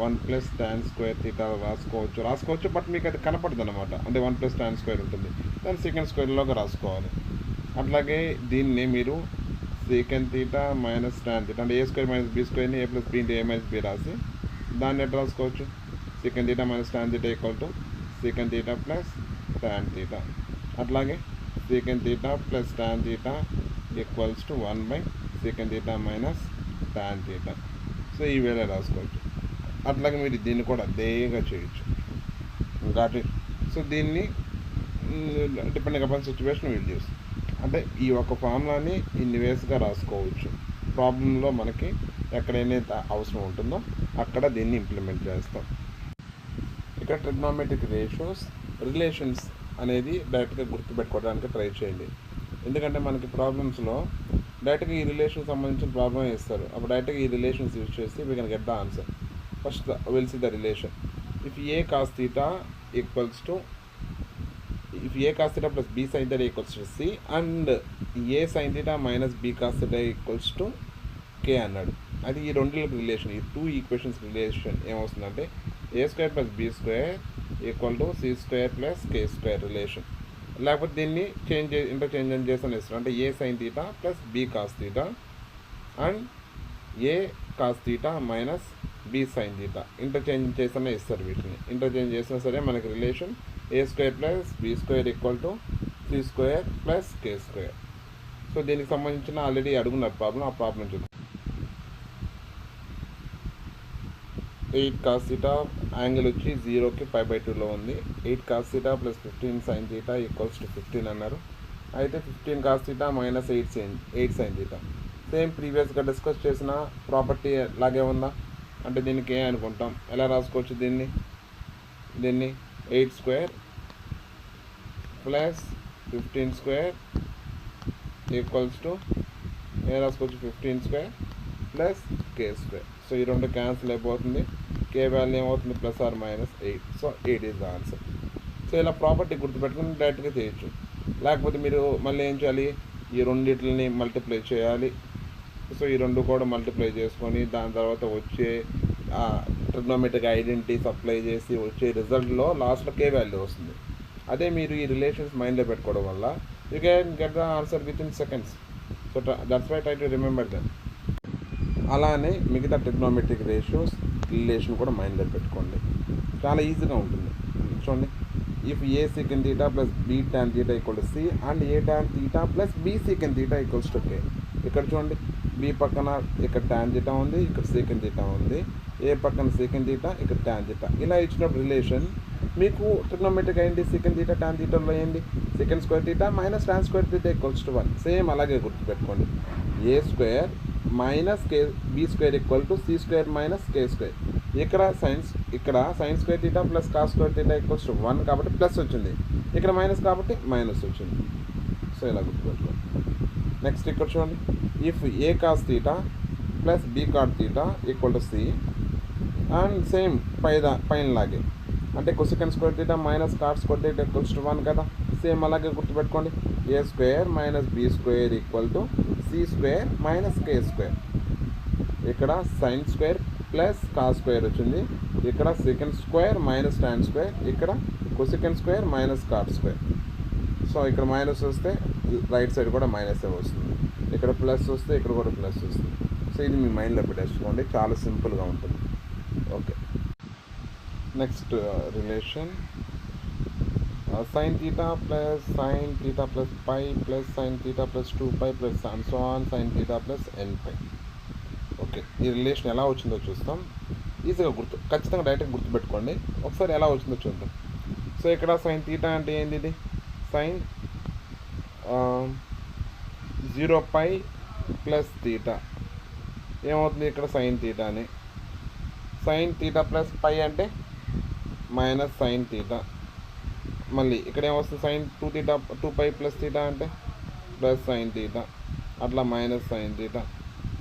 1 + tan² θ రాసుకోవచ్చు. బట్ మీకు అది కనపడదు అనమాట, అంటే 1 + tan² ఉంటుంది, దాన్ని sec²లోకి రాసుకోవాలి. అట్లాగే దీన్ని మీరు secant θ - tan θ, అంటే a² - b²ని a + b × a - b రాసి దాన్ని ఎట్లా రాసుకోవచ్చు, secant θ - tan θ = secant θ + tan θ. అట్లాగే secant θ + tan θ = 1/secant θ - tan θ. So ఈ వేళ రాసుకోవచ్చు. అట్లాగే మీరు దీన్ని కూడా అదేగా చేయొచ్చు. Got it. సో దీన్ని depending upon situation will use, అంటే ఈ ఒక ఫార్ములాని ఇన్ని వేస్గా రాసుకోవచ్చు. ప్రాబ్లంలో మనకి ఎక్కడైనా అవసరం ఉంటుందో అక్కడ దీన్ని ఇంప్లిమెంట్ చేస్తాం. ఇక్కడ ట్రిగ్నోమెట్రిక్ రేషియోస్ రిలేషన్స్ అనేది డైరెక్ట్గా గుర్తుపెట్టుకోవడానికి ట్రై చేయండి. ఎందుకంటే మనకి ప్రాబ్లమ్స్లో డైరెక్ట్గా ఈ రిలేషన్ సంబంధించిన ప్రాబ్లమ్ ఇస్తారు, అప్పుడు డైరెక్ట్గా ఈ రిలేషన్స్ యూజ్ చేసి we can get the answer. First will see the relation. If a cos θ + b sin θ = c and a sin θ - b cos θ = k అన్నాడు. అది ఈ రెండులకు రిలేషన్, ఈ 2 ఈక్వేషన్స్ రిలేషన్ ఏమవుతుందంటే a² + b² = c² + k² relation. లేకపోతే దీన్ని ఇంటర్చేంజ్ చేస్తాను ఇస్తాను, అంటే a sin θ + b cos θ and a cos θ - b sin θ interchange చేస్తూనే ఇస్తారు. వీటిని ఇంటర్చేంజ్ చేసినా సరే మనకి relation a² + b² = c² + k². So దీనికి సంబంధించిన ఆల్రెడీ అడుగున్నారు ప్రాబ్లం, ఆ ప్రాబ్లం చూద్దాం. 8 cos θ యాంగిల్ వచ్చి 0కి π/2లో ఉంది. 8 cos θ + 15 sin θ = 15 అన్నారు. అయితే 15 cos θ - 8 sin θ సేమ్ ప్రీవియస్గా డిస్కస్ చేసిన ప్రాపర్టీ లాగే ఉందా, అంటే దీనికి ఏ అనుకుంటాం, ఎలా రాసుకోవచ్చు దీన్ని 8² + 15² ఏ రాసుకోవచ్చు, 15² + k². సో ఈ రెండు క్యాన్సిల్ అయిపోతుంది, k వాల్యూ ఏమవుతుంది +or-8. So 8 is the answer. So ఇలా ప్రాపర్టీ గుర్తుపెట్టుకుని డైరెక్ట్గా చేయొచ్చు. లేకపోతే మీరు మళ్ళీ ఏం చేయాలి, ఈ రెండింటిని మల్టిప్లై చేయాలి. సో ఈ రెండు కూడా మల్టిప్లై చేసుకొని దాని తర్వాత వచ్చే ట్రిగ్నోమెట్రిక్ ఐడెంటిటీస్ అప్లై చేసి వచ్చే రిజల్ట్లో లాస్ట్లో k వాల్యూ వస్తుంది. అదే మీరు ఈ రిలేషన్స్ మైండ్లో పెట్టుకోవడం వల్ల you can get the answer within seconds. So that's why try to remember them. అలానే మిగతా ట్రిగ్నోమెట్రిక్ రేషియోస్ రిలేషన్ కూడా మైండ్లో పెట్టుకోండి, చాలా ఈజీగా ఉంటుంది. చూడండి, if a secant θ + b tan θ = c and a tan θ + b secant θ = k. ఇక్కడ చూడండి, b పక్కన ఇక్కడ tan θ ఉంది, ఇక్కడ secant θ ఉంది. ఏ పక్కన సెకండ్ తీటా, ఇక్కడ ట్యాన్ తీటా. ఇలా ఇచ్చినప్పుడు రిలేషన్ మీకు ట్రిగ్నోమెట్రిక్ ఏంటి, సెకండ్ తీటా ట్యాన్ తీటాలో ఏంటి, secant square theta minus tan square theta equals to 1. సేమ్ అలాగే గుర్తుపెట్టుకోండి. A square minus k b square equal to c square minus k square. ఇక్కడ sine square theta plus cos square theta equals to 1 కాబట్టి ప్లస్ వచ్చింది, ఇక్కడ మైనస్ కాబట్టి మైనస్ వచ్చింది. సో ఇలా గుర్తుపెట్టుకోండి. నెక్స్ట్ ఇక్కడ చూడండి, if a cos theta plus b cot theta equal to c and same పైన లాగే అంటే cosecant square theta minus cot square theta equals to 1 కదా. సేమ్ అలాగే గుర్తుపెట్టుకోండి. A square minus b square equal to c square minus k square. ఇక్కడ sine square plus cos square వచ్చింది, ఇక్కడ secant square minus tan square, ఇక్కడ cosecant square minus cot square. So ఇక్కడ మైనస్ వస్తే రైట్ సైడ్ కూడా మైనస్ వస్తుంది, ఇక్కడ ప్లస్ వస్తే ఇక్కడ కూడా ప్లస్ వస్తుంది. సో ఇది మీ మైండ్లో పెట్టేసుకోండి, చాలా సింపుల్గా ఉంటుంది. Okay, next relation sine theta plus pi plus sine theta plus 2π plus and so on sine theta plus nπ. Okay, ఈ రిలేషన్ ఎలా వచ్చిందో చూస్తాం. ఈజీగా ఖచ్చితంగా డైరెక్ట్గా గుర్తుపెట్టుకోండి. ఒకసారి ఎలా వచ్చిందో చూద్దాం. సో ఇక్కడ సైన్ తీటా అంటే ఏంది, ఇది సైన్ 0π ప్లస్ తీటా ఏమవుతుంది, ఇక్కడ సైన్ తీటా అని. సైన్ తీటా ప్లస్ పై అంటే మైనస్ సైన్ తీటా. మళ్ళీ ఇక్కడ ఏమొస్తుంది, సైన్ 2π ప్లస్ తీటా అంటే ప్లస్ సైన్ తీటా, అట్లా మైనస్ సైన్ తీటా,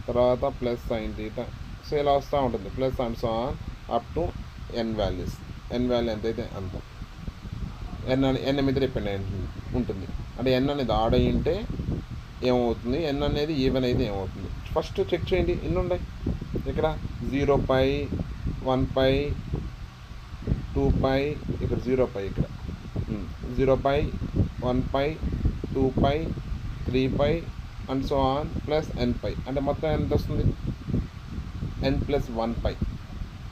తర్వాత ప్లస్ సైన్ తీటా. సో ఇలా వస్తూ ఉంటుంది, plus and so on up to n values. N value ఎంతైతే అంత. ఎన్ మీద డిపెండ్ ఉంటుంది. అంటే ఎన్ అనేది ఆడ్ అయ్యి ఉంటే ఏమవుతుంది, ఎన్ అనేది ఈవెన్ అయితే ఏమవుతుంది. ఫస్ట్ చెక్ చేయండి ఎన్ని ఉన్నాయి. ఇక్కడ 0π 1π 2π, ఇక్కడ 0π, ఇక్కడ 0π 1π 2π 3π and so on plus nπ. అంటే మొత్తం ఎంత వస్తుంది, n ప్లస్ 1π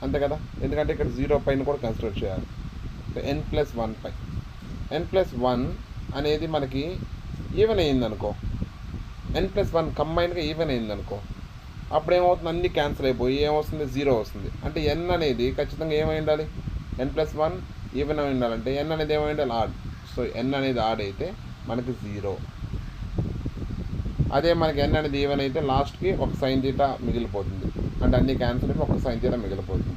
అంతే కదా. ఎందుకంటే ఇక్కడ 0πని కూడా కన్సిడర్ చేయాలి. n ప్లస్ 1π, n ప్లస్ 1 అనేది మనకి ఈవెన్ అయిందనుకో, n ప్లస్ 1 కంబైన్గా ఈవెన్ అయిందనుకో, అప్పుడు ఏమవుతుంది, అన్నీ క్యాన్సిల్ అయిపోయి ఏమొస్తుంది, 0 వస్తుంది. అంటే n అనేది ఖచ్చితంగా ఏమై ఉండాలి, n ప్లస్ 1 ఈవెన్ అయి ఉండాలంటే n అనేది ఏమై ఉండాలి, ఆడ్. సో n అనేది ఆడ్ అయితే మనకి 0. అదే మనకి n అనేది ఈవెన్ అయితే లాస్ట్కి ఒక సైన్ తీటా మిగిలిపోతుంది. అంటే అన్నీ క్యాన్సిల్ అయిపోయి ఒక సైన్ తీటా మిగిలిపోతుంది.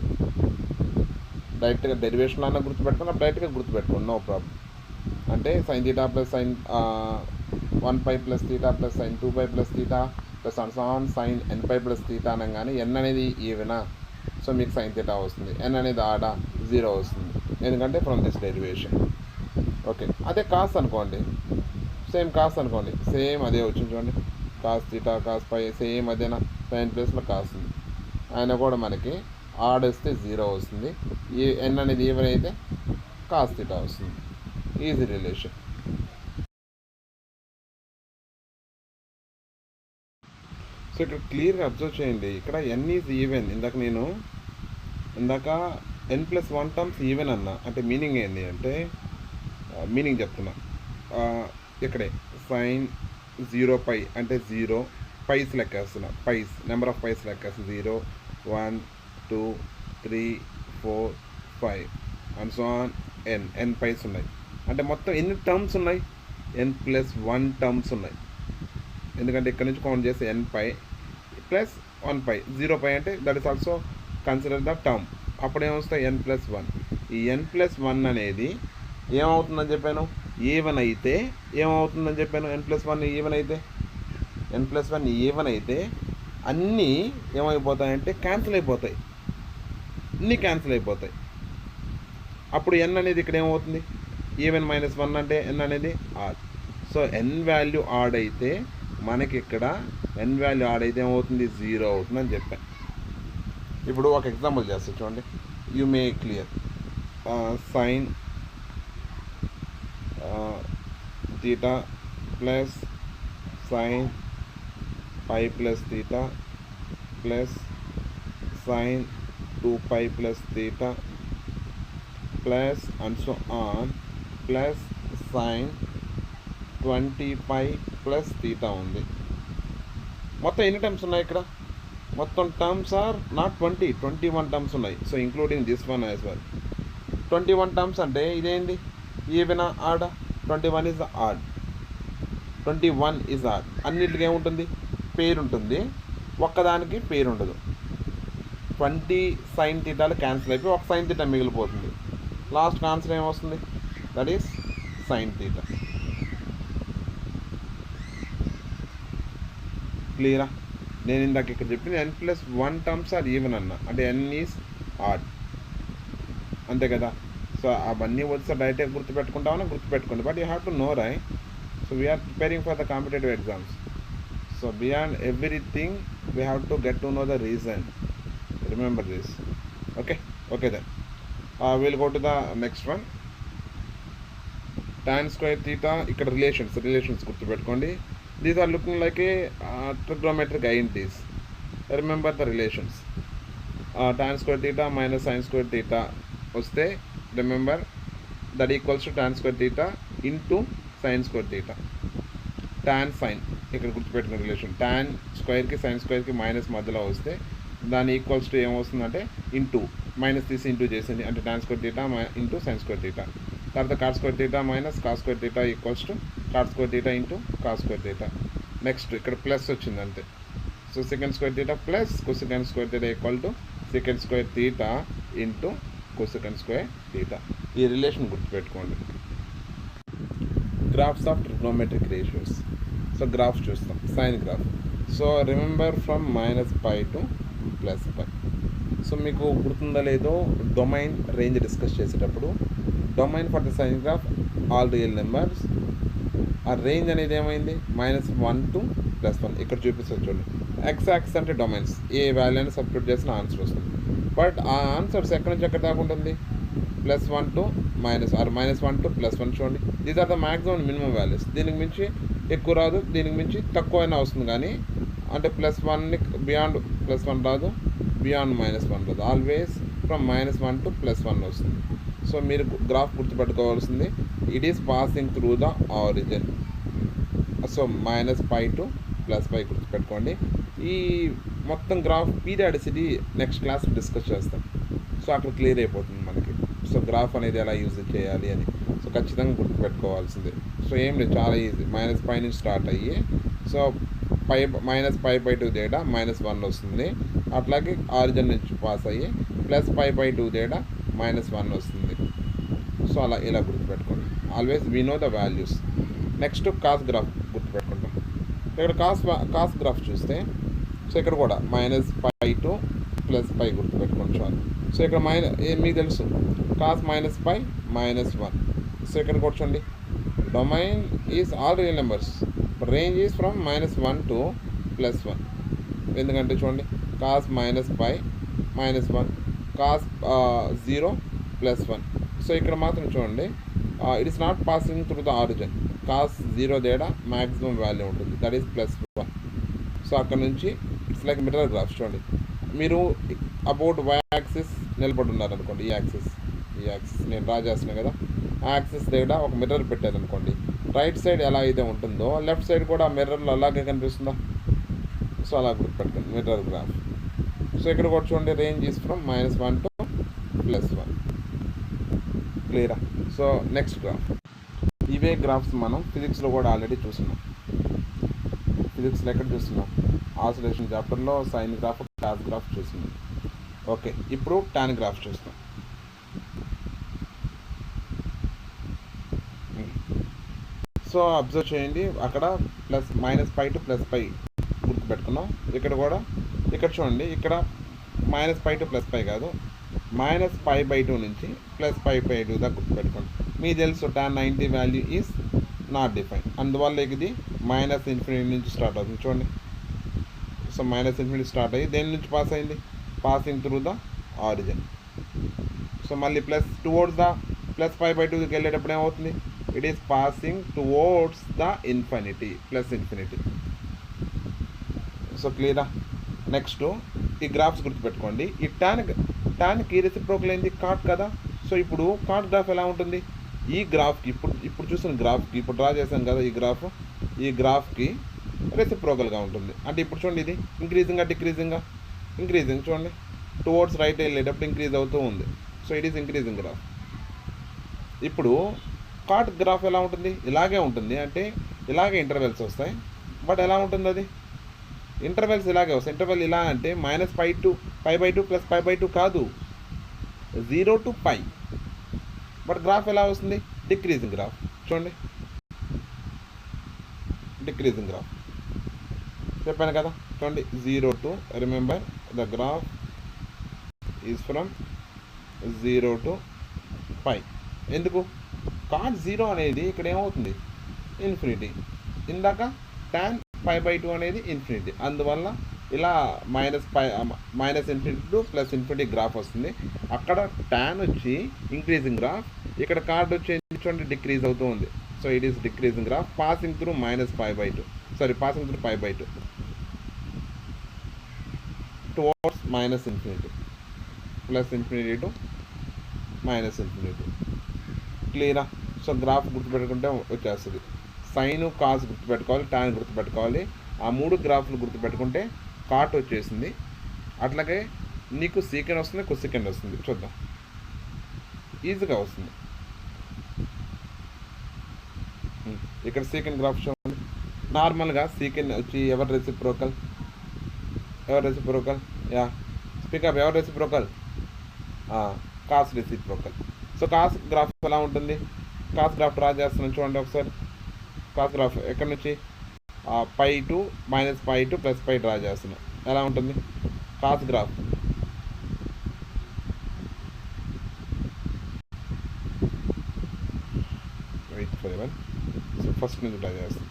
డైరెక్ట్గా డెరివేషన్లో అన్న గుర్తుపెట్టుకున్నా, డైరెక్ట్గా గుర్తుపెట్టుకోండి, నో ప్రాబ్లం. అంటే sine theta plus sine 1π plus theta plus sine 2π plus theta plus on sine nπ plus theta అనగానే n అనేది ఈవెనా, సో మీకు సైన్ తీటా వస్తుంది. n అనేది ఆడా, 0 వస్తుంది. ఎందుకంటే ఫ్రమ్ దిస్ డెరివేషన్. ఓకే, అదే కాస్ అనుకోండి, సేమ్ కాస్ అనుకోండి, సేమ్ అదే వచ్చింది చూడండి. Cos theta cos pi same అదేనా, సైన్ ప్లస్లో కాస్ ఉంది. ఆయన కూడా మనకి ఆడ్ వస్తే 0 వస్తుంది. ఈ n అనేది ఈవెన్ అయితే కాస్ తీటా వస్తుంది. Easy relation. సో ఇక్కడ క్లియర్గా అబ్జర్వ్ చేయండి, ఇక్కడ n ఈజ్ ఈవెన్. ఇందాక n ప్లస్ 1 టర్మ్స్ ఈవెన్ అన్నా, అంటే మీనింగ్ ఏంటి అంటే, మీనింగ్ చెప్తున్నా. ఇక్కడే సైన్ 0π అంటే 0 పైస్ లెక్కేస్తున్నా, పైస్ నెంబర్ ఆఫ్ పైస్ లెక్కేస్తున్నా. 0 1 2 3 4 5 and so on n pis ఉన్నాయి. అంటే మొత్తం ఎన్ని టర్మ్స్ ఉన్నాయి, n ప్లస్ 1 టర్మ్స్ ఉన్నాయి. ఎందుకంటే ఇక్కడ నుంచి కౌంట్ చేస్తే nπ ప్లస్ 1π. 0π అంటే that is also consider the term. అప్పుడు ఏమొస్తాయి, n ప్లస్ 1. ఈ n ప్లస్ 1 అనేది ఏమవుతుందని చెప్పాను, ఈవెన్ అయితే ఏమవుతుందని చెప్పాను, n ప్లస్ 1 ఈవెన్ అయితే, n ప్లస్ 1 ఈవెన్ అయితే అన్నీ ఏమైపోతాయంటే క్యాన్సిల్ అయిపోతాయి, అన్నీ క్యాన్సిల్ అయిపోతాయి. అప్పుడు n అనేది ఇక్కడ ఏమవుతుంది, ఈవెన్ మైనస్ 1 అంటే n అనేది odd. So n value odd అయితే మనకి ఇక్కడ n వాల్యూ ఆడ్ అయితే ఏమవుతుంది, 0 అవుతుందని చెప్పాను. ఇప్పుడు ఒక ఎగ్జాంపుల్ చేస్తా చూడండి, you may clear. Sine theta plus sine π plus theta plus sine 2π plus theta plus and so on plus sine 20π plus theta ఉంది. మొత్తం ఎన్ని టర్మ్స్ ఉన్నాయి ఇక్కడ, మొత్తం టర్మ్స్ ఆర్ నాట్ 21 టర్మ్స్ ఉన్నాయి. So including this one as well. 21 terms అంటే ఇదేంది, even odd. 21 is odd, 21 is odd. అన్నిటికీ ఏముంటుంది, పేరు ఉంటుంది, ఒక్కదానికి పేరు ఉండదు. 20 సైన్ తీటాలు క్యాన్సిల్ అయిపోయి ఒక సైన్ తీటా మిగిలిపోతుంది. లాస్ట్ ఆన్సర్ ఏమొస్తుంది, దట్ ఈస్ సైన్ తీటా. క్లియరా? నేను ఇందాక ఇక్కడ చెప్పింది n+1 టర్మ్స్ ఆర్ ఈవెన్ అన్న, అంటే n ఈజ్ ఆడ్, అంతే కదా. సో అవన్నీ వచ్చి డైరెక్ట్గా గుర్తుపెట్టుకుంటామని గుర్తుపెట్టుకోండి, but you have to know right. So we're preparing for the competitive exams. So beyond everything we have to get to know the reason. Remember this. Okay then will go to the next one. tan square theta. ఇక్కడ రిలేషన్స్ గుర్తుపెట్టుకోండి. These are looking like a trigonometric identities. Remember the relations. Tan square theta minus sin square theta వస్తే remember that equals to tan square theta into sin square theta. Tan sin ఇక్కడ గుర్తుపెట్టుకున్న రిలేషన్. tan స్క్వేర్కి sin స్క్వేర్కి మైనస్ మధ్యలో వస్తే దాని ఈక్వల్స్ టు ఏమొస్తుందంటే ఇంటూ, మైనస్ తీసి ఇంటూ చేసింది అంటే tan square theta into sin square theta. తర్వాత cot square theta minus cos square theta equals to cot square theta into cos square theta. Next ఇక్కడ ప్లస్ వచ్చింది అంతే. So secant square theta plus cosecant square theta equal to secant square theta into cosecant square theta. ఈ రిలేషన్ గుర్తుపెట్టుకోండి. Graphs of trigonometric ratios. So graphs చూస్తాం. Sine graph. So remember from -π to +π. So మీకు గుర్తుందో లేదో డొమైన్ రేంజ్ డిస్కస్ చేసేటప్పుడు domain for the sine graph all real numbers, ఆ రేంజ్ అనేది ఏమైంది -1 to +1. ఇక్కడ చూపిస్తుంది చూడండి. ఎక్స్ యాక్సిస్ అంటే డొమైన్స్, ఏ వాల్యూ అని సబ్స్టిట్యూట్ చేసిన ఆన్సర్ వస్తుంది. బట్ ఆ ఆన్సర్స్ ఎక్కడి నుంచి ఎక్కడ దాకా ఉంటుంది, +1 to -, ఆర్ -1 to +1 చూడండి. These are the maximum minimum values. దీనికి మించి ఎక్కువ రాదు, దీనికి మించి తక్కువ అయినా వస్తుంది, కానీ అంటే +1ని బియాండ్ +1 రాదు, బియాండ్ -1 రాదు. ఆల్వేస్ ఫ్రమ్ -1 to +1 వస్తుంది. సో మీరు గ్రాఫ్ గుర్తుపెట్టుకోవాల్సింది, it is passing through the origin. So -π to +π గుర్తుపెట్టుకోండి. ఈ మొత్తం graph periodicity next class discuss చేస్తాం. సో అక్కడ క్లియర్ అయిపోతుంది మనకి. సో గ్రాఫ్ అనేది ఎలా యూజ్ చేయాలి అని. సో ఖచ్చితంగా గుర్తుపెట్టుకోవాల్సిందే. సో ఏం లేదు, చాలా ఈజీ. -π నుంచి స్టార్ట్ అయ్యి సో -π/2 తేడా -1 వస్తుంది. అట్లాగే ఆరిజిన్ నుంచి పాస్ అయ్యి +π/2 తేడా -1 వస్తుంది. సో అలా ఇలా గుర్తుపెట్టుకోండి. Always we know the values. Next cos graph గుర్తుపెట్టుకుంటాం. ఇక్కడ కాస్ గ్రాఫ్ చూస్తే సో ఇక్కడ కూడా -π to +π గుర్తుపెట్టుకోండి చాలు. సో ఇక్కడ మీకు తెలుసు కాస్ -π -1. సో ఇక్కడ కూడా చూడండి, domain is all real numbers, range is from -1 to +1. ఎందుకంటే చూడండి కాస్ -π -1, కాస్ 0 +1. సో ఇక్కడ మాత్రం చూడండి it is not passing through the origin. Cos 0 తేడా మ్యాక్సిమం వాల్యూ ఉంటుంది, దట్ ఈస్ +1. సో అక్కడ నుంచి ఇట్స్ లైక్ మిర్రర్ గ్రాఫ్స్. చూడండి మీరు అబౌట్ y యాక్సిస్ నిలబడి ఉన్నారనుకోండి, ఈ యాక్సిస్ నేను డ్రా చేస్తున్నాను కదా, ఆ యాక్సిస్ దగ్గర ఒక మిర్రర్ పెట్టారనుకోండి, రైట్ సైడ్ ఎలా అయితే ఉంటుందో లెఫ్ట్ సైడ్ కూడా మిర్రర్లో అలాగే కనిపిస్తుందా. సో అలా గుర్తుపెట్టుకోండి మిర్రర్ గ్రాఫ్. సో ఇక్కడ కూడా చూడండి రేంజ్ ఈజ్ ఫ్రమ్ -1 to +1. క్లియరా? So next graph. ఇవే గ్రాఫ్స్ మనం ఫిజిక్స్లో కూడా ఆల్రెడీ చూస్తున్నాం. ఫిజిక్స్లో ఎక్కడ చూస్తున్నాం, ఆసిలేషన్ చాప్టర్లో సైన్ గ్రాఫ్, కాస్ గ్రాఫ్ చూస్తున్నాం. ఓకే, ఇప్పుడు టాన్ గ్రాఫ్ చూస్తాం. సో అబ్జర్వ్ చేయండి, అక్కడ -π to +π గుర్తుపెట్టుకున్నాం. ఇక్కడ కూడా ఇక్కడ చూడండి, ఇక్కడ -π to +π కాదు, -π/2 నుంచి +π/2 దాకా గుర్తుపెట్టుకోండి. మీకు తెలుసు tan 90 value is not define, అందువల్ల ఇది -∞ నుంచి స్టార్ట్ అవుతుంది. చూడండి, సో -∞ స్టార్ట్ అయ్యి దేని నుంచి పాస్ అయింది, passing through the origin. So మళ్ళీ టువర్డ్స్ ద +π/2కి వెళ్ళేటప్పుడు ఏమవుతుంది, it is passing towards the infinity, +∞. So క్లియరా? నెక్స్ట్ ఈ గ్రాఫ్స్ గుర్తుపెట్టుకోండి. ఈ టాన్కి రెసిప్రోకల్ ఏంది, కాట్ కదా. సో ఇప్పుడు కాట్ గ్రాఫ్ ఎలా ఉంటుంది, ఈ గ్రాఫ్కి ఇప్పుడు చూసిన గ్రాఫ్కి ఇప్పుడు డ్రా చేశాం కదా, ఈ గ్రాఫ్కి రెసిప్రోకల్గా ఉంటుంది. అంటే ఇప్పుడు చూడండి ఇది ఇంక్రీజింగా డిక్రీజింగా, ఇంక్రీజింగ్. చూడండి టువర్డ్స్ రైట్ వెళ్ళేటప్పుడు ఇంక్రీజ్ అవుతూ ఉంది. So it is increasing graph. ఇప్పుడు కాట్ గ్రాఫ్ ఎలా ఉంటుంది? ఇలాగే ఉంటుంది, అంటే ఇలాగే ఇంటర్వెల్స్ వస్తాయి. బట్ ఎలా ఉంటుంది అది? ఇంటర్వెల్స్ ఇలాగే వస్తాయి. ఇంటర్వెల్ ఇలా అంటే -π/2 ప్లస్ π/2 కాదు, 0 to π. బట్ గ్రాఫ్ ఎలా వస్తుంది? Decreasing graph. చూడండి డిక్రీజింగ్ గ్రాఫ్ చెప్పాను కదా. చూడండి 0 to, remember the graph is from 0 to π. ఎందుకు? కాట్ 0 అనేది ఇక్కడ ఏమవుతుంది? ఇన్ఫినిటీ. ఇందాక tan π/2 అనేది ఇన్ఫినిటీ. అందువల్ల ఇలా -ఇన్ఫినిటీ టు +ఇన్ఫినిటీ గ్రాఫ్ వస్తుంది. అక్కడ tan వచ్చి ఇంక్రీజింగ్ గ్రాఫ్, ఇక్కడ కార్డ్ వచ్చి చూడండి డిక్రీజ్ అవుతూ ఉంది. So it is decreasing graph passing through -π/2, passing through π/2 towards -minus infinity, +plus infinity to -minus infinity. క్లియరా? సో గ్రాఫ్ గుర్తుపెట్టుకుంటే వచ్చేస్తుంది. సైన్ కాస్ గుర్తుపెట్టుకోవాలి, టాన్ గుర్తుపెట్టుకోవాలి. ఆ 3 గ్రాఫ్లు గుర్తుపెట్టుకుంటే కాట్ వచ్చేసింది. అట్లాగే నీకు సీకెండ్ వస్తుంది, కొసెకండ్ వస్తుంది. చూద్దాం, ఈజీగా వస్తుంది. ఇక్కడ సీకెండ్ గ్రాఫ్ చూడండి. నార్మల్గా సీకెండ్ వచ్చి ఎవరు రెసిప్రోకల్? Yeah speak up. ఎవరు reciprocal? Cos reciprocal. So cos graph ఎలా ఉంటుంది? కాస్ గ్రాఫ్ డ్రా చేస్తున్నాను చూడండి ఒకసారి. కాస్ గ్రాఫ్ ఎక్కడి నుంచి? π2 -π2 +π డ్రా చేస్తున్నాం. ఎలా ఉంటుంది cos graph? Wait for ever. So first నుంచి డ్రా చేస్తాం.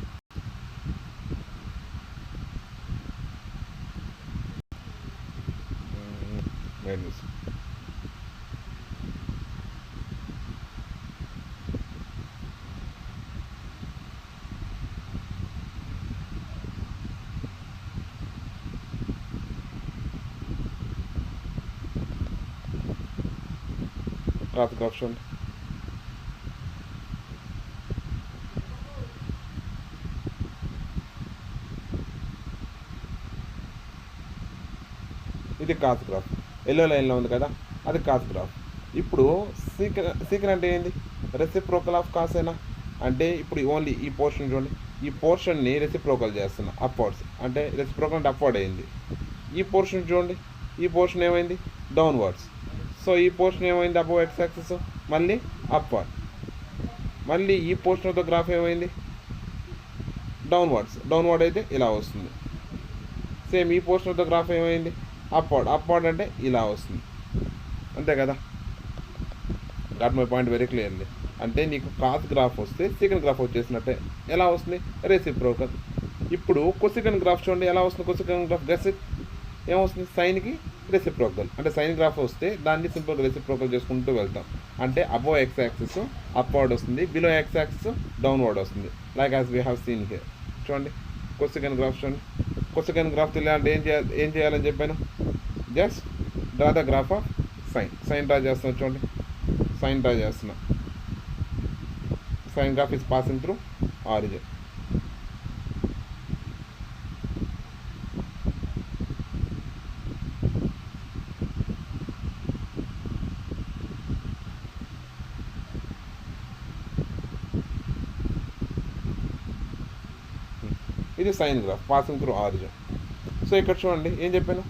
కాస్ గ్రాఫ్ చూడండి. ఇది కాస్ గ్రాఫ్. ఎల్లో లైన్లో ఉంది కదా, అది కాస్ గ్రాఫ్. ఇప్పుడు సీకెండ్ అంటే ఏంది? రెసిప్రోకల్ ఆఫ్ కాస్ అయినా. అంటే ఇప్పుడు ఓన్లీ ఈ పోర్షన్ చూడండి, ఈ పోర్షన్ని రెసిప్రోకల్ చేస్తున్నా అప్వర్డ్స్, అంటే రెసిప్రోకల్ అంటే అప్వర్డ్ అయింది. ఈ పోర్షన్ చూడండి, ఈ పోర్షన్ ఏమైంది? డౌన్వర్డ్స్. సో ఈ పోర్షన్ ఏమైంది? అబోవ్ ఎక్స్ యాక్సిస్, మళ్ళీ అప్వర్డ్. మళ్ళీ ఈ పోర్షన్ ఆఫ్ ద గ్రాఫ్ ఏమైంది? డౌన్వర్డ్ అయితే ఇలా వస్తుంది. సేమ్ ఈ పోర్షన్ ఆఫ్ ద గ్రాఫ్ ఏమైంది? అప్వర్డ్ అంటే ఇలా వస్తుంది. అంతే కదా. Got my point very clearly. అంటే నీకు కాస్ గ్రాఫ్ వస్తే సీకెండ్ గ్రాఫ్ వచ్చేసినట్టే. ఎలా వస్తుంది? రెసిప్రోకల్. ఇప్పుడు కొసెకండ్ గ్రాఫ్ చూడండి ఎలా వస్తుంది? Cosecant graph guess it. ఏమొస్తుంది? సైన్కి రెసిప్రోకల్. అంటే సైన్ గ్రాఫ్ వస్తే దాన్ని సింపుల్గా రెసిప్రోకల్ చేసుకుంటూ వెళ్తాం. అంటే అబోవ్ ఎక్స్ యాక్సిస్ అప్వర్డ్ వస్తుంది, బిలో ఎక్స్ యాక్సిస్ డౌన్వర్డ్ వస్తుంది. Like as we have seen here. చూడండి కొసెకండ్ గ్రాఫ్ చూడండి. కొసెకండ్ గ్రాఫ్ తెలియాలంటే ఏం చేయాలని చెప్పాను? Just draw the graph of sine draw చేస్తున్నా. చూడండి సైన్ డ్రా చేస్తున్నా. Sine graph is passing through origin. ఇది sine graph passing through origin. So ఇక్కడ చూడండి ఏం చెప్పాను?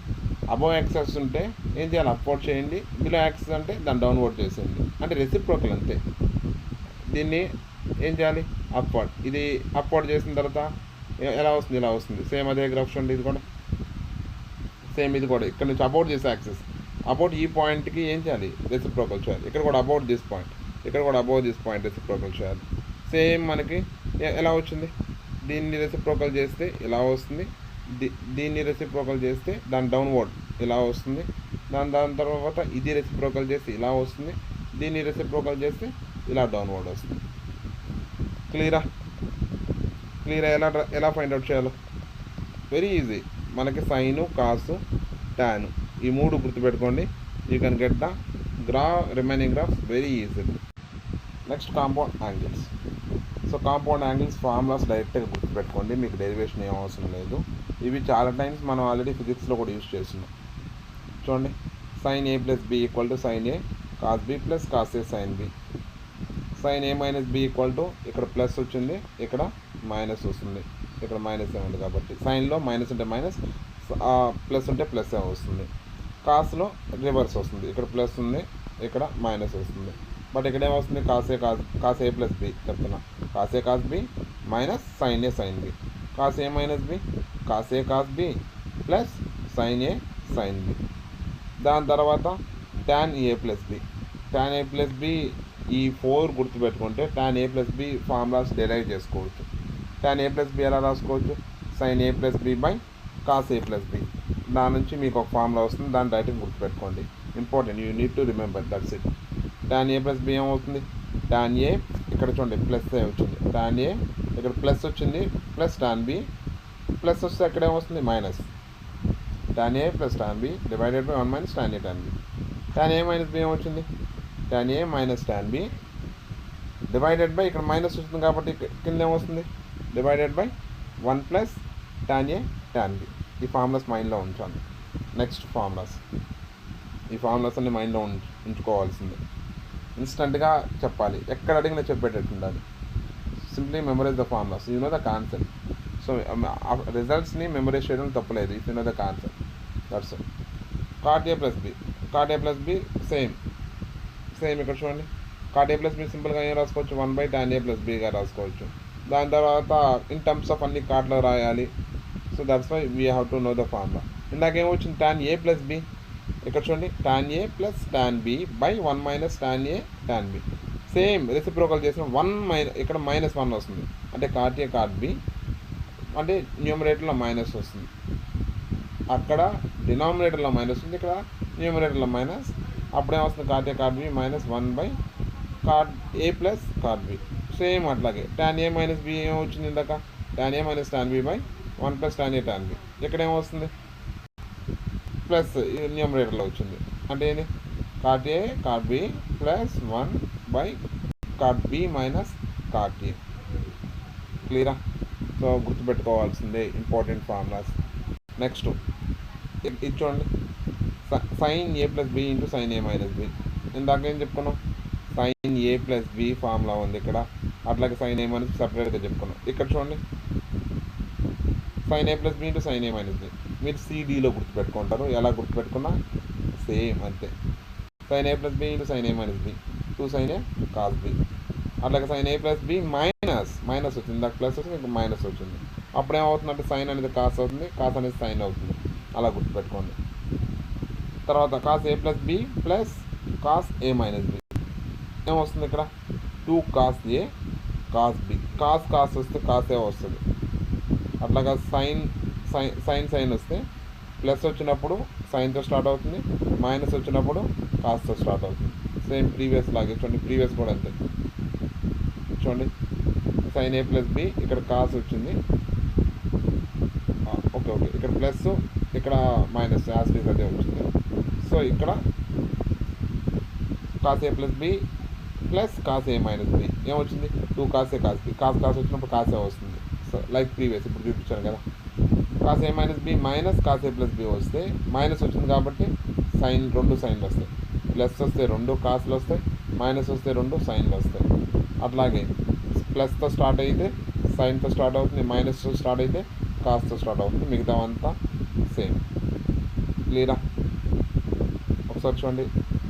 అబోవ్ యాక్సెస్ ఉంటే ఏం చేయాలి? అప్వర్డ్ చేయండి. బిలో యాక్సెస్ అంటే దాన్ని డౌన్వర్డ్ చేసేయండి. అంటే రెసిప్రోకల్ అంతే. దీన్ని ఏం చేయాలి? అప్వర్డ్. ఇది అప్వర్డ్ చేసిన తర్వాత ఎలా వస్తుంది? ఇలా వస్తుంది. సేమ్ అదే గ్రాఫ్ చూడండి. ఇది కూడా సేమ్. ఇది కూడా ఇక్కడ నుంచి అబౌట్ చేసే యాక్సెస్. అబౌట్ ఈ పాయింట్కి ఏం చేయాలి? రెసిప్రోకల్ చేయాలి. ఇక్కడ కూడా అబౌట్ దిస్ పాయింట్, ఇక్కడ కూడా అబౌట్ దిస్ పాయింట్ రెసిప్రోకల్ చేయాలి. సేమ్ మనకి ఎలా వచ్చింది? దీన్ని రెసిప్రోకల్ చేస్తే ఇలా వస్తుంది. దీన్ని రెసిప్రోకల్ చేస్తే దాని డౌన్వర్డ్ ఇలా వస్తుంది. దాని తర్వాత ఇది రెసిప్రోకల్ చేస్తే ఇలా వస్తుంది. దీన్ని రెసిప్రోకల్ చేస్తే ఇలా డౌన్వర్డ్ వస్తుంది. క్లియరా? ఎలా ఫైండ్ అవుట్ చేయాలో వెరీ ఈజీ. మనకి సైను, కాసు, టాను ఈ 3 గుర్తుపెట్టుకోండి. You can get the remaining graphs very easy. Next compound angles. So compound angles formulas డైరెక్ట్గా గుర్తుపెట్టుకోండి. మీకు డెరివేషన్ ఏం అవసరం లేదు. ఇవి చాలా టైమ్స్ మనం ఆల్రెడీ ఫిజిక్స్లో కూడా యూజ్ చేస్తున్నాం. చూడండి, sine A plus B equal to sine A cos B plus cos A sine B. Sine A minus B equal to ఇక్కడ ప్లస్ వచ్చింది, ఇక్కడ మైనస్ వస్తుంది, ఇక్కడ మైనస్ ఏ ఉంది కాబట్టి సైన్లో మైనస్ ఉంటే మైనస్, ప్లస్ ఉంటే ప్లస్ ఏ వస్తుంది. కాస్లో రివర్స్ వస్తుంది, ఇక్కడ ప్లస్ ఉంది, ఇక్కడ మైనస్ వస్తుంది. బట్ ఇక్కడ ఏమొస్తుంది, కాస్ ఏ ప్లస్ బి చెప్తున్నా, cos A cos B minus sine A sine B. Cos A minus B cos A cos B plus sine A sine B. దాని తర్వాత టాన్ ఏ ప్లస్ బి. టాన్ ఏ ప్లస్ బి ఈ 4 గుర్తుపెట్టుకుంటే టాన్ ఏ ప్లస్ బి ఫార్ములాస్ డెరైవ్ చేసుకోవచ్చు. టాన్ ఏ ప్లస్ బి ఎలా రాసుకోవచ్చు, sine A plus B by cos A plus B. దాని నుంచి మీకు ఒక ఫార్ములా వస్తుంది, దాని డైరెక్ట్ గుర్తుపెట్టుకోండి. Important, you need to remember, that's it. Tan A plus B ఏమవుతుంది, టాన్ ఏ ఇక్కడ చూడండి ప్లస్ ఏ వచ్చింది, టాన్ ఏ ఇక్కడ ప్లస్ వచ్చింది ప్లస్ టాన్ బి, ప్లస్ వస్తే ఎక్కడ ఏమొస్తుంది minus, tan A plus tan b divided by 1 minus tan a tan b. Tan a minus B ఏమొచ్చింది, tan a minus tan b divided by ఇక్కడ మైనస్ వస్తుంది కాబట్టి కింద ఏమొస్తుంది divided by 1 plus tan a tan b. ఈ ఫార్ములాస్ మైండ్లో ఉంచాలి. నెక్స్ట్ ఫార్ములాస్, ఈ ఫార్ములాస్ అన్ని మైండ్లో ఉంచుకోవాల్సిందే, ఇన్స్టెంట్గా చెప్పాలి, ఎక్కడ అడిగినా చెప్పేటట్టు ఉండాలి. Simply memorise the formulas, you know the concept. So రిజల్ట్స్ని మెమరైజ్ చేయడం తప్పలేదు, if you know the concept, that's it. Cot a plus b, cot a plus b same ఇక్కడ చూడండి, కాట్ ఏ ప్లస్ బి సింపుల్గా ఏం రాసుకోవచ్చు, 1 బై టాన్ ఏ ప్లస్ బిగా రాసుకోవచ్చు. దాని తర్వాత ఇన్ టర్మ్స్ ఆఫ్ అన్ని కార్ట్లో రాయాలి. So that's why we have to know the formula. ఇందాకేమొచ్చింది టాన్ ఏ ప్లస్ బి, ఇక్కడ చూడండి tan A plus tan b by 1 minus tan a tan b. Same reciprocal చేసిన 1 ఇక్కడ -1 వస్తుంది, అంటే కాట్ ఏ కాట్ బి అంటే న్యూమరేటర్లో మైనస్ వస్తుంది, అక్కడ డినామినేటర్లో మైనస్ ఉంది, ఇక్కడ న్యూమరేటర్లో మైనస్. అప్పుడేమొస్తుంది cot a cot b -1 by cot a plus cot b. Same అట్లాగే టాన్ ఏ మైనస్ బి ఏమొచ్చింది ఇందాక, tan a minus tan b by 1 plus tan a tan b. ఇక్కడ ఏమొస్తుంది ప్లస్ న్యూమరేటర్లో వచ్చింది, అంటే ఏంటి cot a cot b plus 1 by cot b minus cot a. క్లియరా? సో గుర్తుపెట్టుకోవాల్సిందే ఇంపార్టెంట్ ఫార్ములాస్. నెక్స్ట్ ఇది చూడండి, సైన్ ఏ ప్లస్ బి ఇంటూ సైన్ ఏ మైనస్ బి. ఇందాకేం చెప్పుకున్నాం, సైన్ ఏ ప్లస్ బి ఫార్ములా ఉంది ఇక్కడ, అట్లాగే సైన్ ఏ మైనస్ సపరేట్గా చెప్పుకున్నాం. ఇక్కడ చూడండి సైన్ ఏ ప్లస్ బి ఇంటూ సైన్ ఏ మైనస్ బి, మీరు సిడీలో గుర్తుపెట్టుకుంటారు, ఎలా గుర్తుపెట్టుకున్నా సేమ్ అంతే. సైన్ ఏ ప్లస్ బి ఇంటూ సైన్ ఏ మైనస్ బి 2 సైన్ ఏ కాస్ బి. అట్లాగే సైన్ ఏ ప్లస్ బి మైనస్ వచ్చింది, దాకా ప్లస్ వచ్చింది, ఇంకా మైనస్ వచ్చింది. అప్పుడేమవుతుందంటే సైన్ అనేది కాస్ అవుతుంది, కాస్ అనేది సైన్ అవుతుంది, అలా గుర్తుపెట్టుకోండి. తర్వాత కాస్ ఏ ప్లస్ బి ప్లస్ కాస్ ఏ మైనస్ బి ఏమొస్తుంది, ఇక్కడ 2 కాస్ ఏ కాస్ బి. కాస్ వస్తే కాస్ ఏ వస్తుంది. అట్లాగా సైన్ వస్తే ప్లస్ వచ్చినప్పుడు సైన్తో స్టార్ట్ అవుతుంది, మైనస్ వచ్చినప్పుడు కాస్తో స్టార్ట్ అవుతుంది. సేమ్ ప్రీవియస్ లాగే చూడండి, ప్రీవియస్ కూడా అంతే. చూడండి సైన్ ఏ ప్లస్ బి ఇక్కడ కాస్ వచ్చింది, ఓకే ఇక్కడ ప్లస్ ఇక్కడ మైనస్ యాస్టీస్ అదే వచ్చింది. సో ఇక్కడ కాస్ ఏ ప్లస్ బి ప్లస్ కాస్ ఏ మైనస్ బి ఏమొచ్చింది, 2 కాస్ ఏ కాస్ బి. కాస్ వచ్చినప్పుడు కాస్ ఏ వస్తుంది. సో లైక్ ప్రీవియస్ ఇప్పుడు చూపించాను కదా, కాస్ ఏ మైనస్ బి మైనస్ కాస్ ఏ ప్లస్ బి వస్తే మైనస్ వచ్చింది కాబట్టి సైన్ 2 సైన్లు వస్తాయి, ప్లస్ వస్తే 2 కాస్లు వస్తాయి, మైనస్ వస్తే 2 సైన్లు వస్తాయి. అట్లాగే ప్లస్తో స్టార్ట్ అయితే సైన్తో స్టార్ట్ అవుతుంది, మైనస్తో స్టార్ట్ అయితే కాస్తో స్టార్ట్ అవుతుంది, మిగతా అంతా సేమ్. క్లియరా? ఒకసారి చూడండి,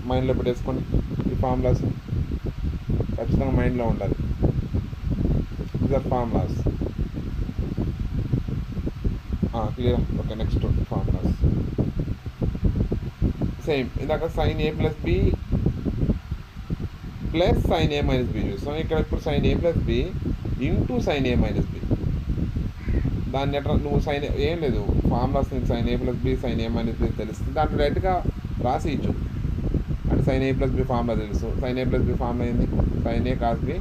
మైండ్లో పెట్టేసుకోండి, ఈ ఫార్ములాస్ ఖచ్చితంగా మైండ్లో ఉండాలి. These are formulas. క్లియరా? Okay next formulas same. ఇందాక సైన్ ఏ ప్లస్ బి ప్లస్ సైన్ ఏ మైనస్ బి చూస్తాం, ఇక్కడ ఇప్పుడు సైన్ ఏ ప్లస్ బి ఇంటూ సైన్ ఏ మైనస్ బి. దాన్ని ఎట్లా నువ్వు సైన్ ఏం లేదు, ఫార్ములాస్ నీకు సైన్ ఏ ప్లస్ బి సైన్ ఏ మైనస్ బి తెలుస్తుంది, దాంట్లో డైరెక్ట్గా రాసి ఇచ్చు. అంటే సైన్ ఏ ప్లస్ బి ఫార్ములా తెలుసు, సైన్ ఏ ప్లస్ బి ఫార్ములా ఏంది, sine A cos B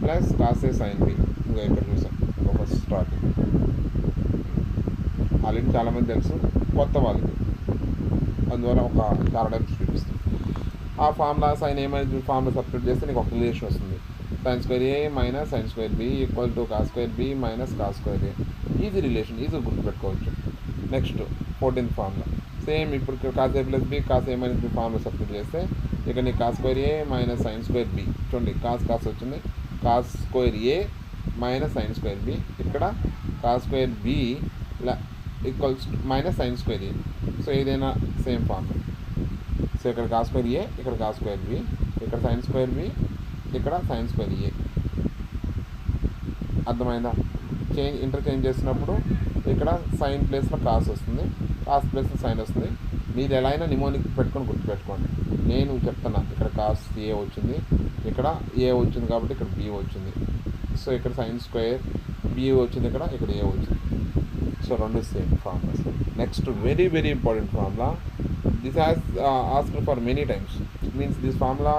plus cos A sine B. ఇంకా ఇక్కడ చూసాం ఫస్ట్ స్టార్టింగ్, ఆల్రెడీ చాలామంది తెలుసు, కొత్త వాళ్ళకి అందువల్ల ఒక చాలా టైప్స్ చూపిస్తుంది. ఆ ఫార్ములా సైన్ ఏ మైనస్ బి ఫార్ములా సబ్స్టిట్యూట్ చేస్తే నీకు ఒక రిలేషన్ వస్తుంది, sine square a minus sine square b equal to cos square b minus cos square a. Easy relation, easy గుర్తుపెట్టుకోవచ్చు. నెక్స్ట్ 14th ఫార్ములా సేమ్ ఇప్పుడు కాస్ ఏ ప్లస్ బి కాస్ ఏ మైనస్ బి ఫార్ములా సబ్స్టిట్యూట్ చేస్తే ఇక్కడ నీ cos square a minus sine square b. చూడండి కాస్ కాస్ వచ్చింది, cos square a minus sine square b. ఇక్కడ cos square b equals minus sine square a. So ఏదైనా సేమ్ ఫార్ములా. సో ఇక్కడ కాస్ స్క్వేర్ ఏ, ఇక్కడ కాస్ స్క్వేర్ బి, ఇక్కడ సైన్ స్క్వేర్ బి, ఇక్కడ సైన్ స్క్వేర్ ఏ. అర్థమైందా? ఇంటర్చేంజ్ చేసినప్పుడు ఇక్కడ సైన్ ప్లేస్లో కాస్ వస్తుంది, కాస్ ప్లేస్లో సైన్ వస్తుంది. మీరు ఎలా అయినా నిమోనిక్ పెట్టుకొని గుర్తుపెట్టుకోండి. నేను చెప్తున్నా ఇక్కడ కాస్ ఏ వచ్చింది, ఇక్కడ ఏ వచ్చింది కాబట్టి ఇక్కడ బి వచ్చింది. సో ఇక్కడ సైన్ స్క్వేర్ బి వచ్చింది, ఇక్కడ ఏ వచ్చింది. సో రెండు same formulas. Next very very important formula. This has asked for many times. It means this formula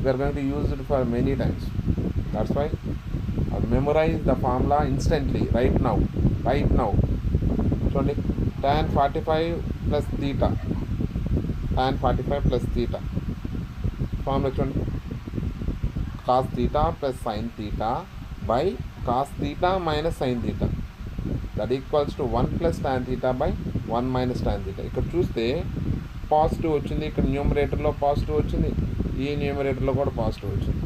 we are going to use it for many times. That's why memorize the formula instantly right now. చూడండి tan 45 plus theta, tan 45 plus theta formula చూడండి. cos theta plus sin theta by cos theta minus sin theta that equals to 1 plus tan theta by 1 minus tan theta. ఇక్కడ చూస్తే పాజిటివ్ వచ్చింది, ఇక్కడ న్యూమరేటర్లో పాజిటివ్ వచ్చింది, ఈ న్యూమరేటర్లో కూడా పాజిటివ్ వచ్చింది.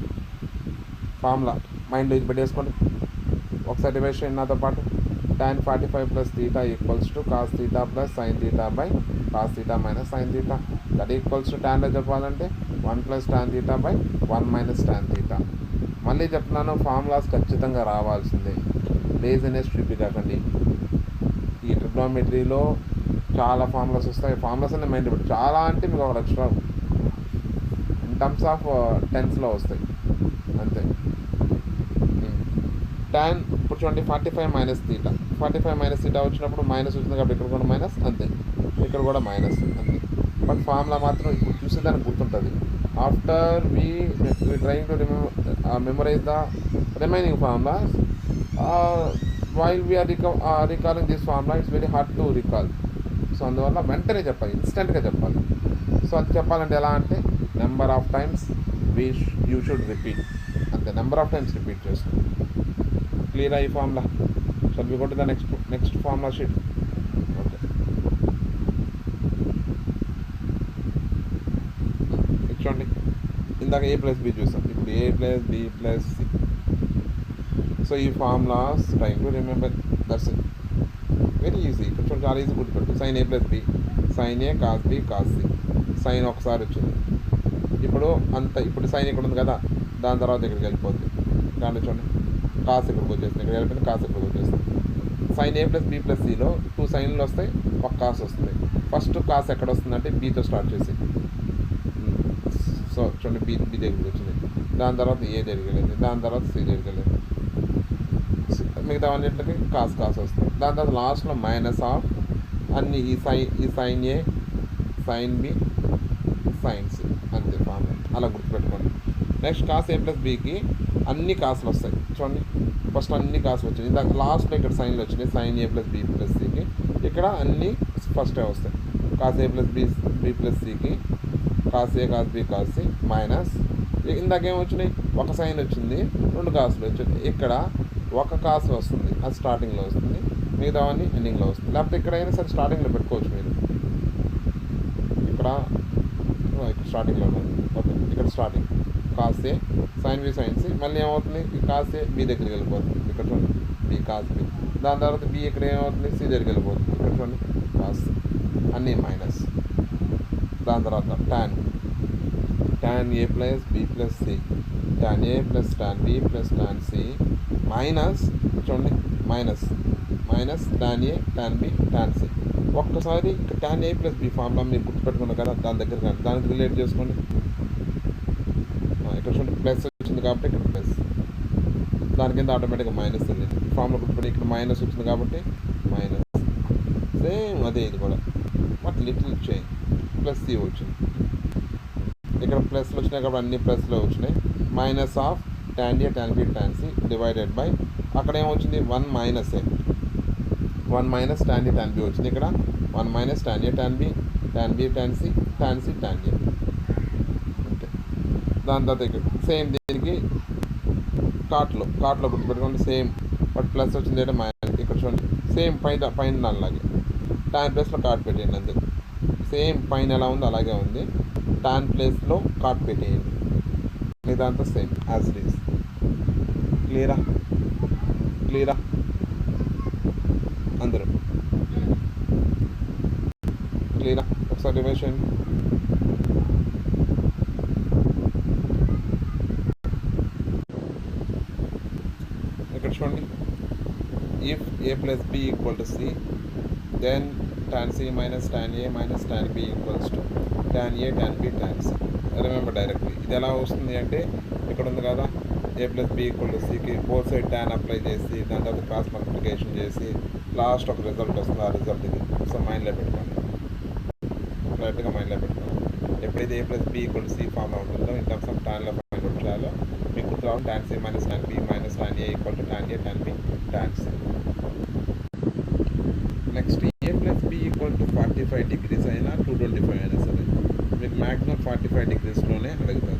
ఫార్ములా మైండ్లో ఇది పెట్టేసుకోండి. ఒకసారి రివైజ్ చేయండి నాతో పాటు. tan 45 plus theta equals to cos theta plus sin theta by cos theta minus sin theta that equals to tanలో చెప్పాలంటే 1 plus tan theta by 1 minus tan theta. మళ్ళీ చెప్తున్నాను, ఫార్ములాస్ ఖచ్చితంగా రావాల్సిందే. లేజినెస్ చూపించకండి. ఈ ట్రిగ్నోమెట్రీలో చాలా ఫార్ములాస్ వస్తాయి. ఫార్ములాస్ అనే మైండ్ పెట్టి చాలా అంటే మీకు ఒక ఎక్స్ట్రా ఇన్ టర్మ్స్ ఆఫ్ టెన్స్లో వస్తాయి అంతే. tan ఇప్పుడు చూడండి 45 మైనస్ తీటా, 45 మైనస్ తీటా వచ్చినప్పుడు మైనస్ వచ్చింది కాబట్టి ఇక్కడ కూడా మైనస్ అంతే, ఇక్కడ కూడా మైనస్ అంతే. బట్ ఫార్ములా మాత్రం ఇప్పుడు చూసేదానికి గుర్తుంటుంది. After we trying to memorise the remaining formulas while we're recalling this formula it's very hard to recall. So అందువల్ల వెంటనే చెప్పాలి, ఇన్స్టెంట్గా చెప్పాలి. సో అది చెప్పాలంటే ఎలా అంటే number of times you should repeat అంతే. నెంబర్ ఆఫ్ టైమ్స్ రిపీట్ చేసుకోండి. క్లియర్ ఈ formula. Shall we go to the next formula sheet. Okay, చూడండి ఇందాక ఏ ప్లస్ బి చూసాం, ఇప్పుడు a plus B plus c. So ఈ formulas trying to remember, that's it. Very easy. ఇక్కడ చూడండి చాలా ఈజీ గుర్తుపెట్టు. సైన్ ఏ ప్లస్ బి, సైన్ ఏ cos B cos c. Sine ఒకసారి వచ్చింది, ఇప్పుడు సైన్ ఇక్కడ ఉంది కదా, దాని తర్వాత ఇక్కడికి వెళ్ళిపోతుంది. దాంట్లో చూడండి కాస్ ఇక్కడికి వచ్చేస్తుంది, ఇక్కడ వెళ్ళిపోయింది కాస్ ఇక్కడికి వచ్చేస్తుంది. సైన్ ఏ ప్లస్ బి ప్లస్ సిలో 2 సైన్లు వస్తాయి, ఒక కాస్ వస్తుంది. ఫస్ట్ కాస్ ఎక్కడ వస్తుందంటే బీతో స్టార్ట్ చేసి, సో చూడండి బి దగ్గరికి వచ్చింది, దాని తర్వాత ఏ దగ్గరికి వెళ్ళింది, దాని తర్వాత సి దగ్గరికి వెళ్ళింది, మిగతా అన్నింటికి కాస్ వస్తుంది. దాని తర్వాత లాస్ట్లో మైనస్ ఆఫ్ అన్ని ఈ sign A, sine B, sine C అంతే ఫార్ములా. అలా గుర్తుపెట్టుకోండి. నెక్స్ట్ కాస్ ఏ ప్లస్ బికి అన్ని కాసులు వస్తాయి. చూడండి ఫస్ట్ అన్ని కాసులు వచ్చినాయి, ఇందాక లాస్ట్లో ఇక్కడ సైన్లు వచ్చినాయి. సైన్ ఏ ప్లస్ బి ప్లస్ సికి ఇక్కడ అన్నీ ఫస్టే వస్తాయి. కాస్ ఏ ప్లస్ బి ప్లస్ సికి కాస్ ఏ cos B cos c minus ఇందాకేం వచ్చినాయి, ఒక సైన్ వచ్చింది, 2 కాసులు వచ్చింది. ఇక్కడ ఒక కాసు వస్తుంది, అది స్టార్టింగ్లో వస్తుంది, మిగతావన్నీ ఎండింగ్లో వస్తుంది. లేకపోతే ఇక్కడైనా సరే స్టార్టింగ్లో పెట్టుకోవచ్చు మీరు. ఇక్కడ స్టార్టింగ్లో ఉంది. ఓకే, ఇక్కడ starting cos A sine B sine C, మళ్ళీ ఏమవుతుంది ఈ కాస్ ఏ బి దగ్గరికి వెళ్ళిపోతుంది. ఇక్కడ చూడండి బి కాస్ బి, దాని తర్వాత బి ఇక్కడ ఏమవుతుంది సి దగ్గరికి వెళ్ళిపోతుంది. ఇక్కడ చూడండి కాస్ అన్నీ మైనస్. దాని తర్వాత tan a plus B plus c, tan a plus tan b plus tan c minus చూడండి మైనస్ tan ఏ tan బి tan సి. ఒక్కసారి ఇక్కడ tan a plus b formula మీరు గుర్తుపెట్టుకున్నారు కదా, దాని దగ్గర కానీ దానికి రిలేట్ చేసుకోండి. ఇక్కడ చూడండి ప్లస్ వచ్చింది కాబట్టి ఇక్కడ ప్లస్, దాని కింద ఆటోమేటిక్గా మైనస్ వెళ్ళింది. ఫార్ములా గుర్తుపెట్టి ఇక్కడ మైనస్ వచ్చింది కాబట్టి మైనస్, సేమ్ అదే ఇది కూడా but little change. Plus C వచ్చింది, ఇక్కడ ప్లస్లు వచ్చినాయి కాబట్టి అన్ని ప్లస్లో వచ్చినాయి. Minus of tan A tan B tan C divided by అక్కడ ఏమొచ్చింది 1 minus A, 1 minus tan A tan B వచ్చింది. ఇక్కడ 1 minus tan A tan B tan C tan A అంటే. దాని తర్వాత ఇక్కడ సేమ్ దీనికి కాట్లో గుర్తుపెట్టుకోండి సేమ్, బట్ ప్లస్ వచ్చింది అంటే మైనస్. ఇక్కడ చూడండి సేమ్ పైన దానిలాగే tan ప్లస్లో కాట్ పెట్టండి అంతే. సేమ్ పైన ఎలా ఉందో అలాగే ఉంది. టాన్ ప్లేస్లో కాట్ పెట్టేయండి. ఇదంతా సేమ్ యాజ్ ఇట్ ఈస్. క్లియరా అందరూ క్లియరా? ఒకసారి రివైజ్ చేయండి. ఇక్కడ చూడండి, if a plus b equal to c, then tan c minus tan a minus tan b equals to tan a tan b tan c. Remember directly ఇది ఎలా వస్తుంది అంటే ఇక్కడ ఉంది కదా, a plus b equal to cకి బోత్ సైడ్ tan అప్లై చేసి దాని తర్వాత క్రాస్ మల్టిప్లికేషన్ చేసి లాస్ట్ ఒక రిజల్ట్ వస్తుంది. ఆ రిజల్ట్ ఇది. సో మైండ్లో పెట్టుకోండి, కరెక్ట్గా మైండ్లో పెట్టుకోండి. ఎప్పుడైతే a plus b equal to c ఫామ్లో ఉంటుందో ఇన్ టర్మ్స్ ఆఫ్ టాన్లో ఫైండ్ అవుట్ చేయాలో మీకు గుర్తు రావాలి. tan c minus tan b minus tan a equal to tan a tan b tan c. Next a plus b equal to 45 degrees అయినా 225 అయినా సరే మీకు మ్యాక్సిమం 45 డిగ్రీస్లోనే అడుగుతుంది.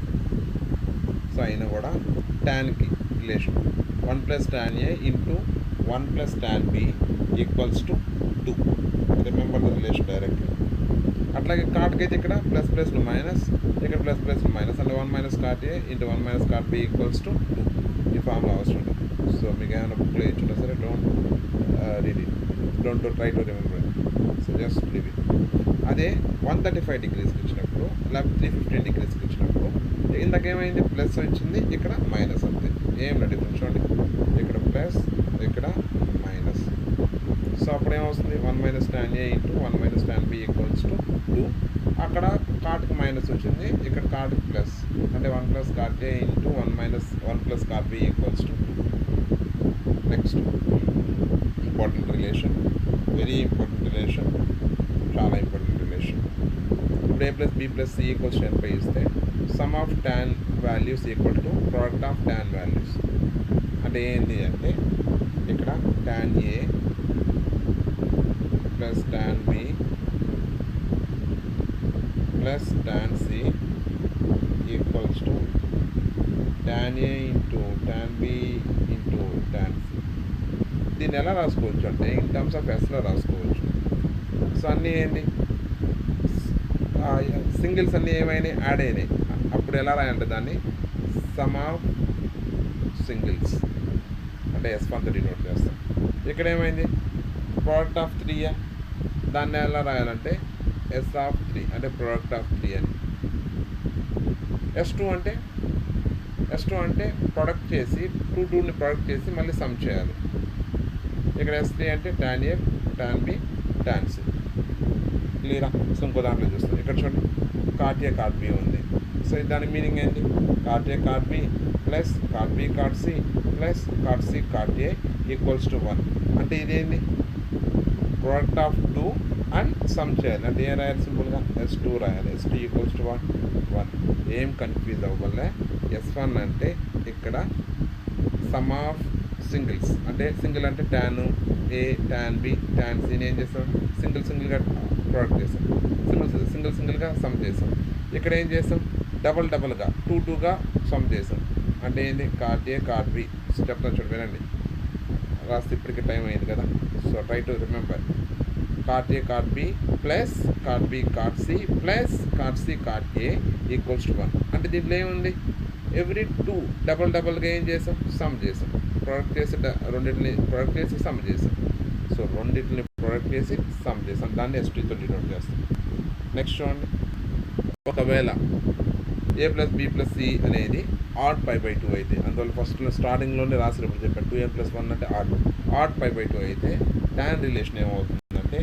సో అయినా కూడా ట్యాన్కి relation 1 + tan a into 1 + tan b equals to 2. Remember the relation directly. అట్లాగే కాట్కి అయితే ఇక్కడ ప్లస్ ప్లస్లు మైనస్, ఇక్కడ ప్లస్ ప్లస్లు మైనస్, అంటే 1 - cot a into 1 - cot b equals to 2. ఈ ఫార్ములా అవసరం ఉంటుంది. సో మీకు ఏమైనా బుక్లో ఇచ్చున్నా సరే don't try to remember it. So just leave it. అదే 135 డిగ్రీస్కి ఇచ్చినప్పుడు లేకపోతే 315 డిగ్రీస్కి ఇచ్చినప్పుడు ఇందాకేమైంది, ప్లస్ వచ్చింది, ఇక్కడ మైనస్ అంతే. ఏం డిఫరెన్స్ చూడండి, ఇక్కడ ప్లస్ ఇక్కడ మైనస్. సో అప్పుడు ఏమవుతుంది, 1 - tan a into 1 - tan b equals to 2. అక్కడ కాట్కి మైనస్ వచ్చింది, ఇక్కడ కాట్కి ప్లస్, అంటే 1 + cot a into 1 + cot b equals to 2. Next important relation, very important relation, చాలా ఇంపార్టెంట్ రిలేషన్. ఇప్పుడు a + b + c ఈక్వల్స్ 10 ఇస్తే some of tan values equal to product of tan values. అంటే ఏంటి అంటే ఇక్కడ tan a plus tan b plus tan c equals to tan a into tan b into tan c. దీన్ని ఎలా రాసుకోవచ్చు అంటే ఇన్ టర్మ్స్ ఆఫ్ ఎస్లో రాసుకోవచ్చు. సో అన్నీ ఏంటి, సింగిల్స్ అన్నీ ఏమైనాయి, యాడ్ అయినాయి. అప్పుడు ఎలా రాయాలంటే దాన్ని సమ్ ఆఫ్ సింగిల్స్ అంటే S1తో డినోట్ చేస్తాం. ఇక్కడ ఏమైంది, ప్రోడక్ట్ ఆఫ్ 3 దాన్ని ఎలా రాయాలంటే S(3) అంటే ప్రోడక్ట్ ఆఫ్ 3 అని. S2 అంటే ప్రొడక్ట్ చేసి 2ని ప్రొడక్ట్ చేసి మళ్ళీ సమ్ చేయాలి. ఇక్కడ S3 అంటే tan a tan b tan c. క్లియరా? సో ఇంకో దాంట్లో చూస్తాం. ఇక్కడ చూడండి, cot a cot b ఉంది. సో దాని మీనింగ్ ఏంటి, cot a cot b plus cot b cot c plus cot c cot a equals to 1. అంటే ఇదేంటి, ప్రోడక్ట్ ఆఫ్ 2 అండ్ సమ్ చేయాలి. అంటే ఏం రాయాలి, సింపుల్గా S2 రాయాలి. S2 equals to 1. ఏం కన్ఫ్యూజ్ అవ్వలే. S1 అంటే ఇక్కడ సమ్ ఆఫ్ సింగిల్స్, అంటే సింగిల్ అంటే tan a tan b tan c ఏం చేస్తాం, సింగిల్గా ప్రోడక్ట్ చేస్తాం, సింగిల్గా సమ్ చేస్తాం. ఇక్కడ ఏం చేస్తాం, డబల్గా 2గా సమ్ చేస్తాం. అంటే ఏంటి, cot a cot b. చెప్తాను చూడండి, వినండి, రాస్తే ఇప్పటికి టైం అయింది కదా. So try to remember, cot a cot b plus cot b cot c plus cot c cot a equals to 1. అంటే దీంట్లో ఏముంది, ఎవ్రీ 2 డబల్గా ఏం చేస్తాం, సమ్ చేస్తాం. ప్రొడక్ట్ చేసి రెండింటిని ప్రొడక్ట్ చేసి సమ్ చేస్తాం. సో రెండింటిని ప్రొడక్ట్ చేసి సమ్ చేస్తాం. దాన్ని S2తో డినోట్ చేస్తాం. నెక్స్ట్ చూడండి, ఒకవేళ a + b + c అనేది ఆడ్ π/2 అయితే, అందువల్ల ఫస్ట్లో స్టార్టింగ్లోనే రాసినప్పుడు చెప్పాను 2n + 1 అంటే ఆడ్ π/2 అయితే tan రిలేషన్ ఏమవుతుందంటే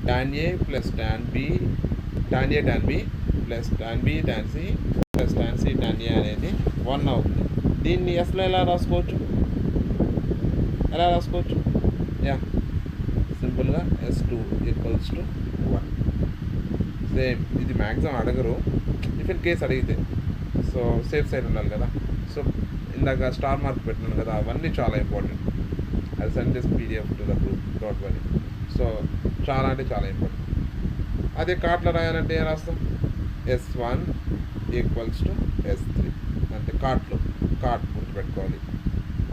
tan a + tan b tan a tan b plus tan b tan c plus tan c tan a అనేది 1 అవుతుంది. దీన్ని ఎస్లో ఎలా రాసుకోవచ్చు, యా సింపుల్గా S2 ఈక్వల్స్ టు 1. సేమ్ ఇది మ్యాక్సిమం అడగరు, ఇఫ్ ఇన్ కేస్ అడిగితే. సో సేఫ్ సైడ్ ఉండాలి కదా. సో ఇందాక స్టార్ మార్క్ పెట్టినాను కదా, అవన్నీ చాలా ఇంపార్టెంట్. అది send this PDF to the group, don't worry. So చాలా అంటే చాలా ఇంపార్టెంట్. అదే కార్ట్లో రాయాలంటే ఏం రాస్తాం, S1 ఈక్వల్స్ టు S3 అంటే కాట్ గుర్తుపెట్టుకోవాలి.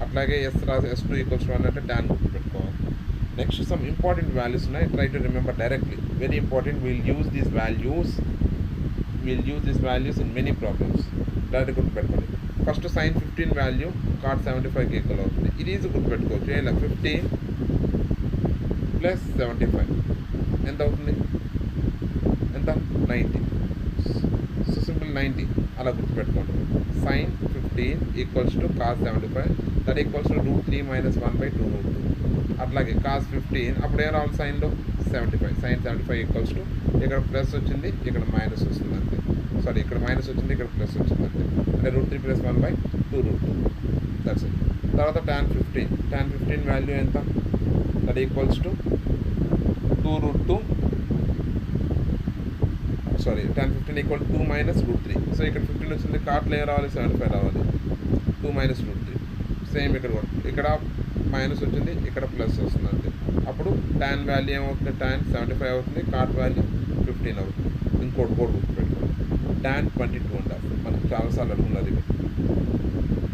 అట్లాగే S2 ఈక్వల్స్ టు 1 అంటే tan గుర్తుపెట్టుకోవాలి. నెక్స్ట్ సమ్ ఇంపార్టెంట్ వాల్యూస్ ఉన్నాయి, try to remember directly, very important. Will use these values in many problems. Direct గుర్తుపెట్టుకోండి. ఫస్ట్ sin 15 వాల్యూ cot 75కి ఈక్వల్ అవుతుంది. ఇది ఈజీ గుర్తుపెట్టుకోవచ్చు. ఇలా 15 + 75 ఎంత అవుతుంది? ఎంత? 90. సో సింపుల్ 90 అలా గుర్తుపెట్టుకోండి. sin 15 = cos 75, that equals to √3 - 1/2 √2. అట్లాగే cos 15 అప్పుడు ఏం రావాలి? సైన్లో 75. sin 75 = ఇక్కడ ప్లస్ వచ్చింది, ఇక్కడ మైనస్ వస్తుంది అంతే. సారీ, ఇక్కడ మైనస్ వచ్చింది, ఇక్కడ ప్లస్ వచ్చింది అంతే. అంటే √3 + 1/2 √2. That's it. తర్వాత tan 15 వాల్యూ ఎంత? That equals to 2 √2. Sorry, tan 15 = 2 - √3. So ఇక్కడ 15 వచ్చింది, కార్ట్లో ఏం రావాలి? 75 రావాలి. 2 - √3. సేమ్ ఇక్కడ కూడా, ఇక్కడ మైనస్ వచ్చింది, ఇక్కడ ప్లస్ వస్తుంది అంతే. అప్పుడు tan వాల్యూ ఏమవుతుంది? tan 75 అవుతుంది, కాట్ వాల్యూ 15 అవుతుంది. ఇంకోటి కూడా గుర్తుపెట్టుకోండి, tan 22.5. మనకు చాలాసార్లు అడుగుతున్నారు ఇవి.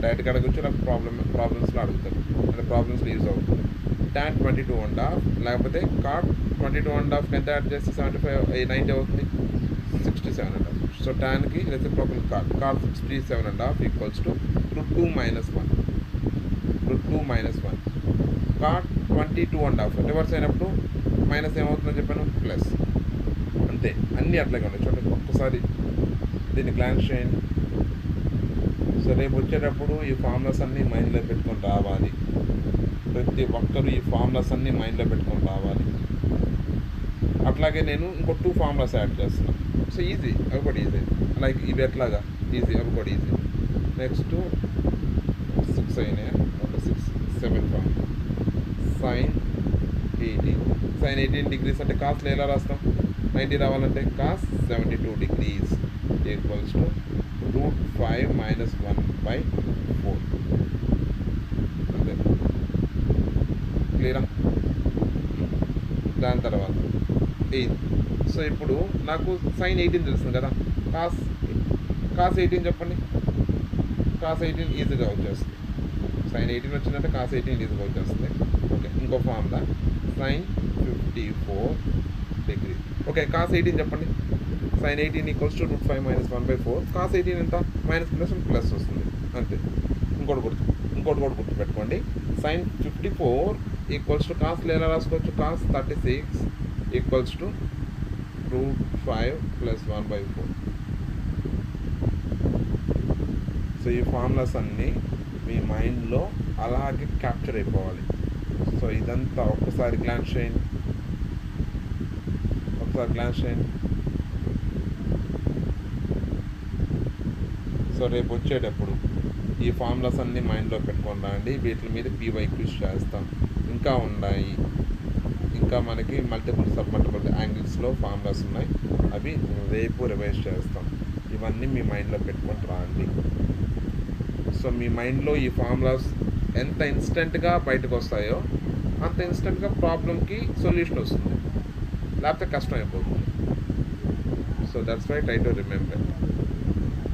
డైరెక్ట్గా అడగచ్చు, నాకు ప్రాబ్లమ్స్లో అడుగుతారు, అంటే ప్రాబ్లమ్స్లో యూజ్ అవుతుంది. tan 22.5 లేకపోతే cot 22.5 ఎంత యాడ్ చేస్తే 90 అవుతుంది? 67.5. సో tanకి రెసిప్రోకల్ cot 67.5 = √2 - 1. √2 - 1. cot 22.5 రివర్స్ అయినప్పుడు మైనస్ ఏమవుతుందని చెప్పాను? ప్లస్. అంతే, అన్నీ అట్లాగే ఉన్నాయి. చూడండి ఒక్కసారి దీన్ని గ్లాన్స్ చేయండి. సో రేపు వచ్చేటప్పుడు ఈ ఫార్ములాస్ అన్నీ మైండ్లో పెట్టుకొని రావాలి. ప్రతి ఒక్కరు ఈ ఫార్ములాస్ అన్నీ మైండ్లో పెట్టుకొని రావాలి. అట్లాగే నేను ఇంకో 2 ఫార్ములాస్ యాడ్ చేస్తున్నాను. సో ఈజీ, అవి కూడా ఈజీ. లైక్ ఇవి ఎట్లాగా ఈజీ, అవి కూడా ఈజీ. నెక్స్ట్ 6 అయినాయి, ఒక 6 7 ఫార్మ్. sin 18 degrees అంటే కాస్ట్లో ఎలా రాస్తాం? 90 రావాలంటే cos 72 degrees = √5 - 1/4. అంతే, క్లియరా? దాని తర్వాత 8. సో ఇప్పుడు నాకు sin 18 తెలుస్తుంది కదా, cos 18 చెప్పండి. cos 18 ఈజీగా వచ్చేస్తుంది. sin 18 వచ్చిందంటే cos 18 ఈజీగా వచ్చేస్తుంది. ఓకే, ఇంకో formula sin 54 degrees. Okay, cos 18 చెప్పండి. sin 18 = √5 - 1/4. cos 18 ఎంత? మైనస్ ప్లస్ వస్తుంది అంతే. ఇంకోటి కూడా గుర్తుపెట్టుకోండి. sin 54 = కాస్ట్లో ఎలా రాసుకోవచ్చు? cos 36 = √5 + 1/4. సో ఈ ఫార్ములాస్ అన్నీ మీ మైండ్లో అలాగే క్యాప్చర్ అయిపోవాలి. సో ఇదంతా ఒక్కసారి గ్లాన్స్ చేయండి. సో రేపు వచ్చేటప్పుడు ఈ ఫార్ములాస్ అన్నీ మైండ్లో పెట్టుకొని రండి. వీటి మీద PYQs చేస్తాం. ఇంకా ఉన్నాయి, ఇంకా మనకి మల్టిపుల్ సబ్మల్టిపుల్ యాంగిల్స్లో ఫార్ములాస్ ఉన్నాయి, అవి రేపు రివైజ్ చేస్తాం. ఇవన్నీ మీ మైండ్లో పెట్టుకొని రండి. సో మీ మైండ్లో ఈ ఫార్ములాస్ ఎంత ఇన్స్టెంట్గా బయటకు వస్తాయో అంత ఇన్స్టెంట్గా ప్రాబ్లంకి సొల్యూషన్ వస్తుంది, లేకపోతే కష్టం అయిపోతుంది. So that's why try to remember.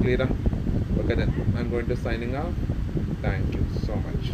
క్లియరా? Okay then, I'm going to signing off. Thank you so much.